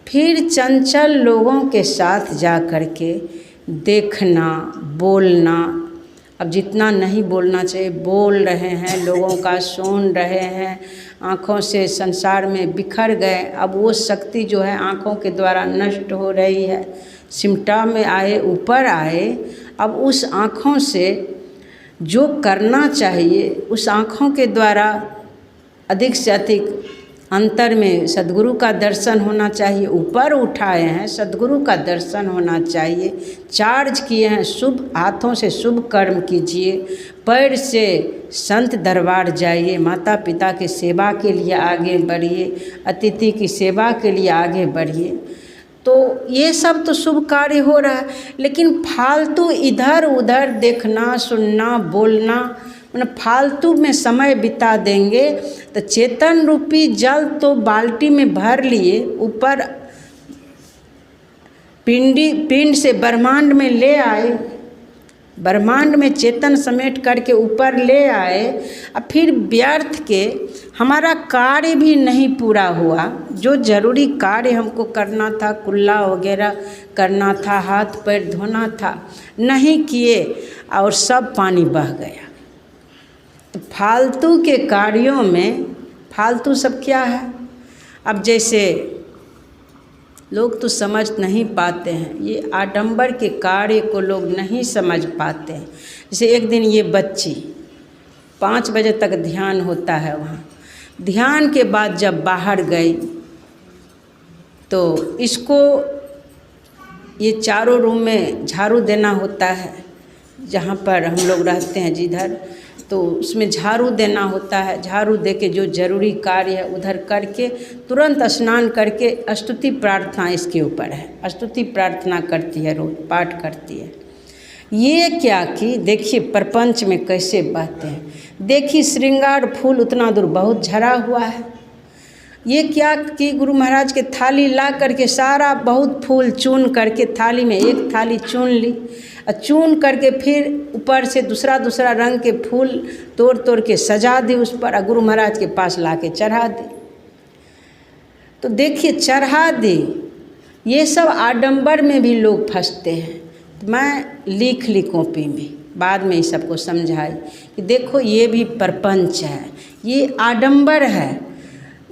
फिर चंचल लोगों के साथ जा कर के देखना, बोलना। अब जितना नहीं बोलना चाहिए बोल रहे हैं, लोगों का सुन रहे हैं, आँखों से संसार में बिखर गए। अब वो शक्ति जो है आँखों के द्वारा नष्ट हो रही है, सिमटा में आए, ऊपर आए। अब उस आँखों से जो करना चाहिए, उस आँखों के द्वारा अधिक से अधिक अंतर में सद्गुरु का दर्शन होना चाहिए। ऊपर उठाए हैं, सद्गुरु का दर्शन होना चाहिए। चार्ज किए हैं, शुभ हाथों से शुभ कर्म कीजिए, पैर से संत दरबार जाइए, माता पिता की सेवा के लिए आगे बढ़िए, अतिथि की सेवा के लिए आगे बढ़िए। तो ये सब तो शुभ कार्य हो रहा है, लेकिन फालतू इधर उधर देखना, सुनना, बोलना, मतलब फालतू में समय बिता देंगे तो चेतन रूपी जल तो बाल्टी में भर लिए, ऊपर पिंड से ब्रह्मांड में ले आए, ब्रह्मांड में चेतन समेट करके ऊपर ले आए, और फिर व्यर्थ के हमारा कार्य भी नहीं पूरा हुआ। जो जरूरी कार्य हमको करना था, कुल्ला वगैरह करना था, हाथ पैर धोना था, नहीं किए और सब पानी बह गया। तो फालतू के कार्यों में, फालतू सब क्या है? अब जैसे लोग तो समझ नहीं पाते हैं, ये आडंबर के कार्य को लोग नहीं समझ पाते हैं। जैसे एक दिन ये बच्ची 5 बजे तक ध्यान होता है वहाँ, ध्यान के बाद जब बाहर गई तो इसको ये चारों रूम में झाड़ू देना होता है, जहाँ पर हम लोग रहते हैं जिधर, तो उसमें झाड़ू देना होता है। झाड़ू दे के जो जरूरी कार्य है उधर करके तुरंत स्नान करके स्तुति प्रार्थना इसके ऊपर है, स्तुति प्रार्थना करती है, रोज पाठ करती है। ये क्या कि देखिए प्रपंच में कैसे बहते हैं, देखिए श्रृंगार फूल उतना दूर बहुत झरा हुआ है, ये क्या कि गुरु महाराज के थाली ला करके सारा बहुत फूल चुन करके थाली में एक थाली चुन ली और चुन करके फिर ऊपर से दूसरा दूसरा रंग के फूल तोड़ तोड़ के सजा दी उस पर और गुरु महाराज के पास ला के चढ़ा दी। तो देखिए चढ़ा दी, ये सब आडंबर में भी लोग फंसते हैं। तो मैं लिख ली कॉपी में, बाद में इस सबको समझाई कि देखो ये भी प्रपंच है, ये आडंबर है।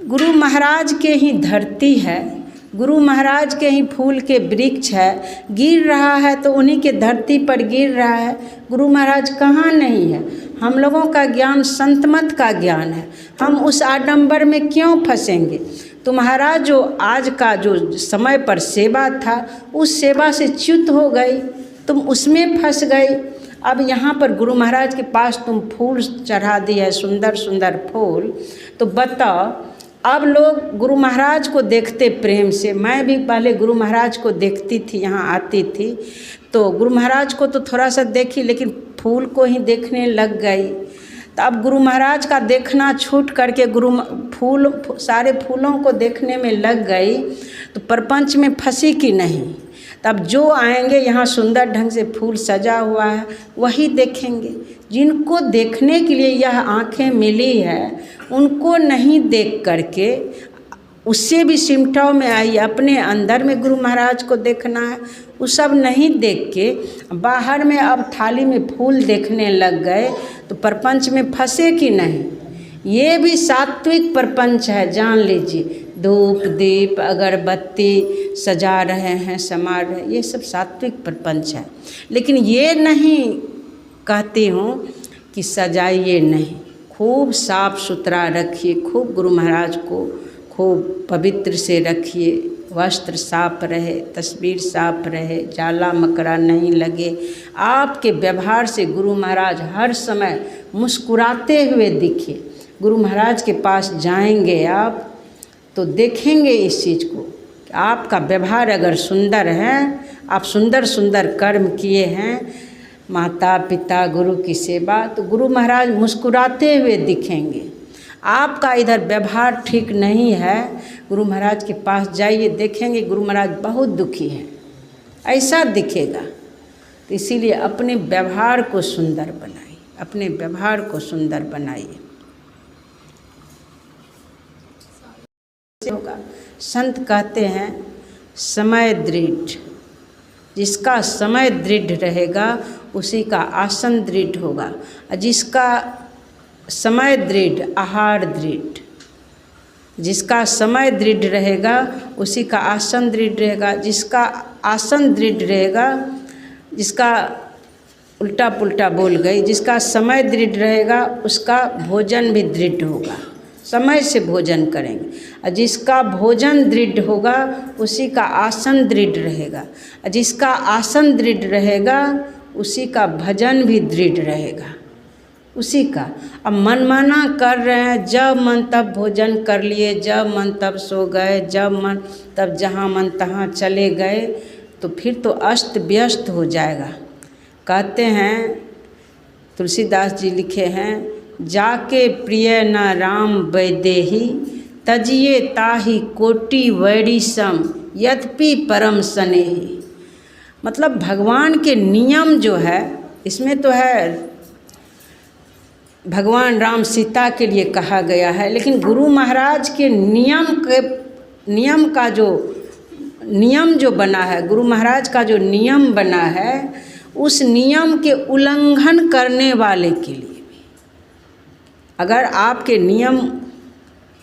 गुरु महाराज के ही धरती है, गुरु महाराज के ही फूल के वृक्ष है, गिर रहा है तो उन्हीं के धरती पर गिर रहा है। गुरु महाराज कहाँ नहीं है। हम लोगों का ज्ञान संतमत का ज्ञान है, हम उस आडंबर में क्यों फंसेंगे। तुम्हारा जो आज का जो समय पर सेवा था उस सेवा से च्युत हो गई, तुम उसमें फंस गई। अब यहाँ पर गुरु महाराज के पास तुम फूल चढ़ा दी है, सुंदर सुंदर फूल, तो बताओ अब लोग गुरु महाराज को देखते प्रेम से। मैं भी पहले गुरु महाराज को देखती थी, यहाँ आती थी तो गुरु महाराज को तो थोड़ा सा देखी, लेकिन फूल को ही देखने लग गई। तो अब गुरु महाराज का देखना छूट करके सारे फूलों को देखने में लग गई, तो प्रपंच में फंसी कि नहीं। तब जो आएंगे यहाँ सुंदर ढंग से फूल सजा हुआ है वही देखेंगे। जिनको देखने के लिए यह आँखें मिली है उनको नहीं देख करके उससे भी सिमटाव में आई अपने अंदर में गुरु महाराज को देखना है, वो सब नहीं देख के बाहर में अब थाली में फूल देखने लग गए तो प्रपंच में फंसे कि नहीं। ये भी सात्विक प्रपंच है, जान लीजिए। धूप दीप अगरबत्ती सजा रहे हैं, समा रहे हैं, ये सब सात्विक प्रपंच है। लेकिन ये नहीं कहती हूँ कि सजाइए नहीं, खूब साफ सुथरा रखिए, खूब गुरु महाराज को खूब पवित्र से रखिए, वस्त्र साफ रहे, तस्वीर साफ रहे, जाला मकड़ा नहीं लगे। आपके व्यवहार से गुरु महाराज हर समय मुस्कुराते हुए दिखे। गुरु महाराज के पास जाएंगे आप तो देखेंगे इस चीज़ को कि आपका व्यवहार अगर सुंदर है, आप सुंदर सुंदर कर्म किए हैं, माता पिता गुरु की सेवा, तो गुरु महाराज मुस्कुराते हुए दिखेंगे। आपका इधर व्यवहार ठीक नहीं है, गुरु महाराज के पास जाइए, देखेंगे गुरु महाराज बहुत दुखी हैं, ऐसा दिखेगा। तो इसीलिए अपने व्यवहार को सुंदर बनाइए, अपने व्यवहार को सुंदर बनाइए। होगा संत कहते हैं समय दृढ़, जिसका समय दृढ़ रहेगा उसी का आसन दृढ़ होगा, और जिसका समय दृढ़ आहार दृढ़, जिसका समय दृढ़ रहेगा उसी का आसन दृढ़ रहेगा, जिसका आसन दृढ़ रहेगा, जिसका उल्टा पुल्टा बोल गई, जिसका समय दृढ़ रहेगा उसका भोजन भी दृढ़ होगा, समय से भोजन करेंगे। और जिसका भोजन दृढ़ होगा उसी का आसन दृढ़ रहेगा, और जिसका आसन दृढ़ रहेगा उसी का भजन भी दृढ़ रहेगा, उसी का। अब मनमाना कर रहे हैं, जब मन तब भोजन कर लिए, जब मन तब सो गए, जब मन तब जहाँ मन तहाँ चले गए, तो फिर तो अस्त व्यस्त हो जाएगा। कहते हैं, तुलसीदास जी लिखे हैं, जाके प्रिय न राम वैदेही, तजिए ताहि कोटि वैरी सम, यद्यपि परम स्नेही। मतलब भगवान के नियम जो है, इसमें तो है भगवान राम सीता के लिए कहा गया है, लेकिन गुरु महाराज के नियम का जो नियम जो बना है, गुरु महाराज का जो नियम बना है, उस नियम के उल्लंघन करने वाले के लिए भी, अगर आपके नियम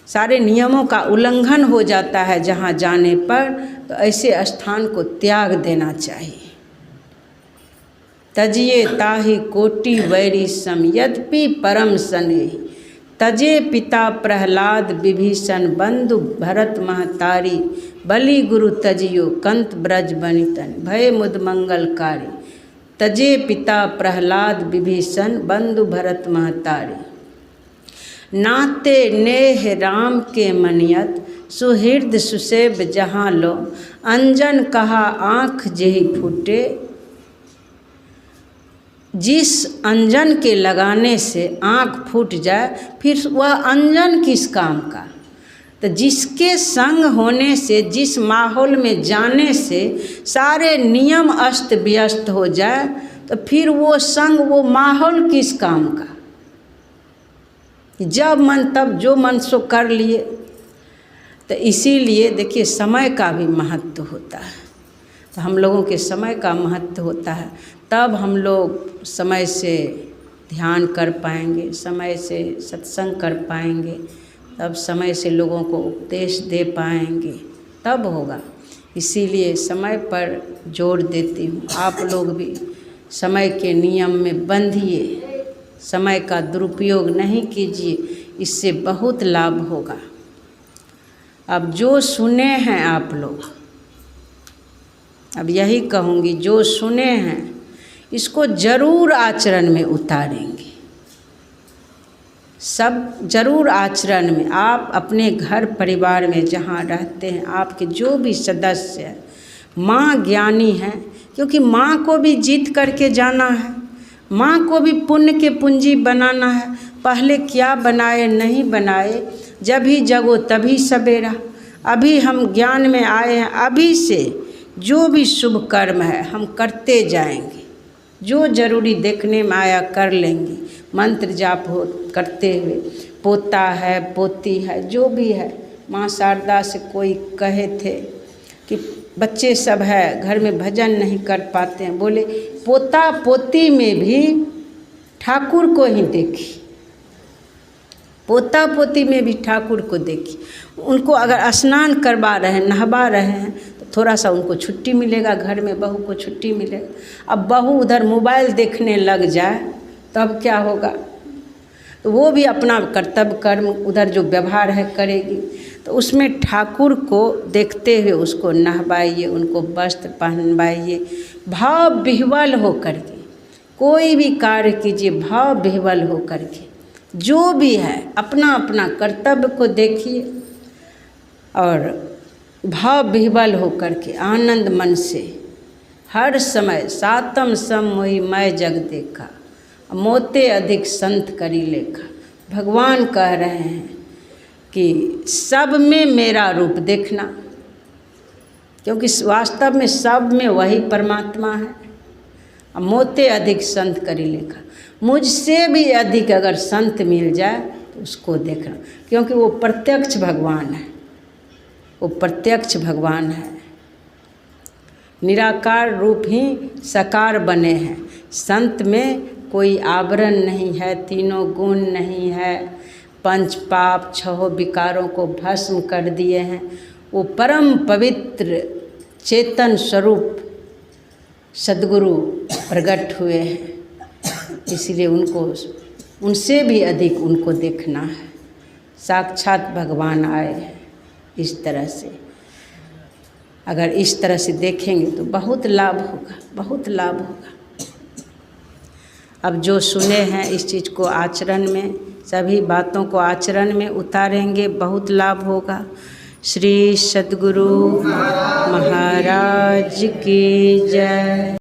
सारे नियमों का उल्लंघन हो जाता है जहाँ जाने पर, तो ऐसे स्थान को त्याग देना चाहिए। तजिए ताहि कोटि वैरी सम, यद्यपि परम स्नेही, तजे पिता प्रहलाद विभीषण, बंधु भरत महतारी, बलि गुरु तजियो कंत ब्रज बनितन, भय मुद मंगलकारी। तजे पिता प्रहलाद विभीषण, बंधु भरत महतारी, नाते नेह राम के मनियत, सुहृद सुसेब जहाँ लो, अंजन कहा आँख जेहि फूटे। जिस अंजन के लगाने से आँख फूट जाए, फिर वह अंजन किस काम का। तो जिसके संग होने से, जिस माहौल में जाने से सारे नियम अस्त व्यस्त हो जाए, तो फिर वो संग, वो माहौल किस काम का। जब मन तब जो मन सो कर लिए। तो इसीलिए देखिए समय का भी महत्व होता है। तो हम लोगों के समय का महत्व होता है, तब हम लोग समय से ध्यान कर पाएंगे, समय से सत्संग कर पाएंगे, तब समय से लोगों को उपदेश दे पाएंगे, तब होगा। इसीलिए समय पर जोर देती हूँ। आप लोग भी समय के नियम में बंधिए, समय का दुरुपयोग नहीं कीजिए, इससे बहुत लाभ होगा। अब जो सुने हैं आप लोग, अब यही कहूँगी, जो सुने हैं इसको जरूर आचरण में उतारेंगे। सब जरूर आचरण में। आप अपने घर परिवार में जहाँ रहते हैं, आपके जो भी सदस्य हैं, माँ ज्ञानी है, क्योंकि माँ को भी जीत करके जाना है, माँ को भी पुण्य के पूंजी बनाना है। पहले क्या बनाए नहीं बनाए, जब ही जगो तभी सवेरा। अभी हम ज्ञान में आए हैं, अभी से जो भी शुभ कर्म है हम करते जाएंगे। जो जरूरी देखने में आया कर लेंगे, मंत्र जाप हो करते हुए, पोता है पोती है जो भी है। माँ शारदा से कोई कहे थे कि बच्चे सब है घर में भजन नहीं कर पाते हैं, बोले पोता पोती में भी ठाकुर को ही देखी, पोता पोती में भी ठाकुर को देखी। उनको अगर स्नान करवा रहे हैं, नहवा रहे हैं, तो थोड़ा सा उनको छुट्टी मिलेगा, घर में बहू को छुट्टी मिलेगा। अब बहू उधर मोबाइल देखने लग जाए तब क्या होगा। तो वो भी अपना कर्तव्य कर्म उधर जो व्यवहार है करेगी। तो उसमें ठाकुर को देखते हुए उसको नहवाइए, उनको वस्त्र पहनवाइए, भाव विह्वल हो करके कोई भी कार्य कीजिए, भाव विह्वल हो करके। जो भी है अपना अपना कर्तव्य को देखिए और भाव विह्वल हो करके आनंद मन से हर समय सातम सम मोहि मैं जग देखा, मोते अधिक संत करी लेखा। भगवान कह रहे हैं कि सब में मेरा रूप देखना, क्योंकि वास्तव में सब में वही परमात्मा है। मोते अधिक संत करी लेखा, मुझसे भी अधिक अगर संत मिल जाए तो उसको देखना, क्योंकि वो प्रत्यक्ष भगवान है, वो प्रत्यक्ष भगवान है। निराकार रूप ही साकार बने हैं। संत में कोई आवरण नहीं है, तीनों गुण नहीं है, पंच पाप छह विकारों को भस्म कर दिए हैं। वो परम पवित्र चेतन स्वरूप सद्गुरु प्रकट हुए हैं। इसलिए उनको, उनसे भी अधिक उनको देखना है। साक्षात भगवान आए हैं। इस तरह से अगर इस तरह से देखेंगे तो बहुत लाभ होगा, बहुत लाभ होगा। अब जो सुने हैं इस चीज़ को आचरण में, सभी बातों को आचरण में उतारेंगे, बहुत लाभ होगा। श्री सद्गुरु महाराज की जय।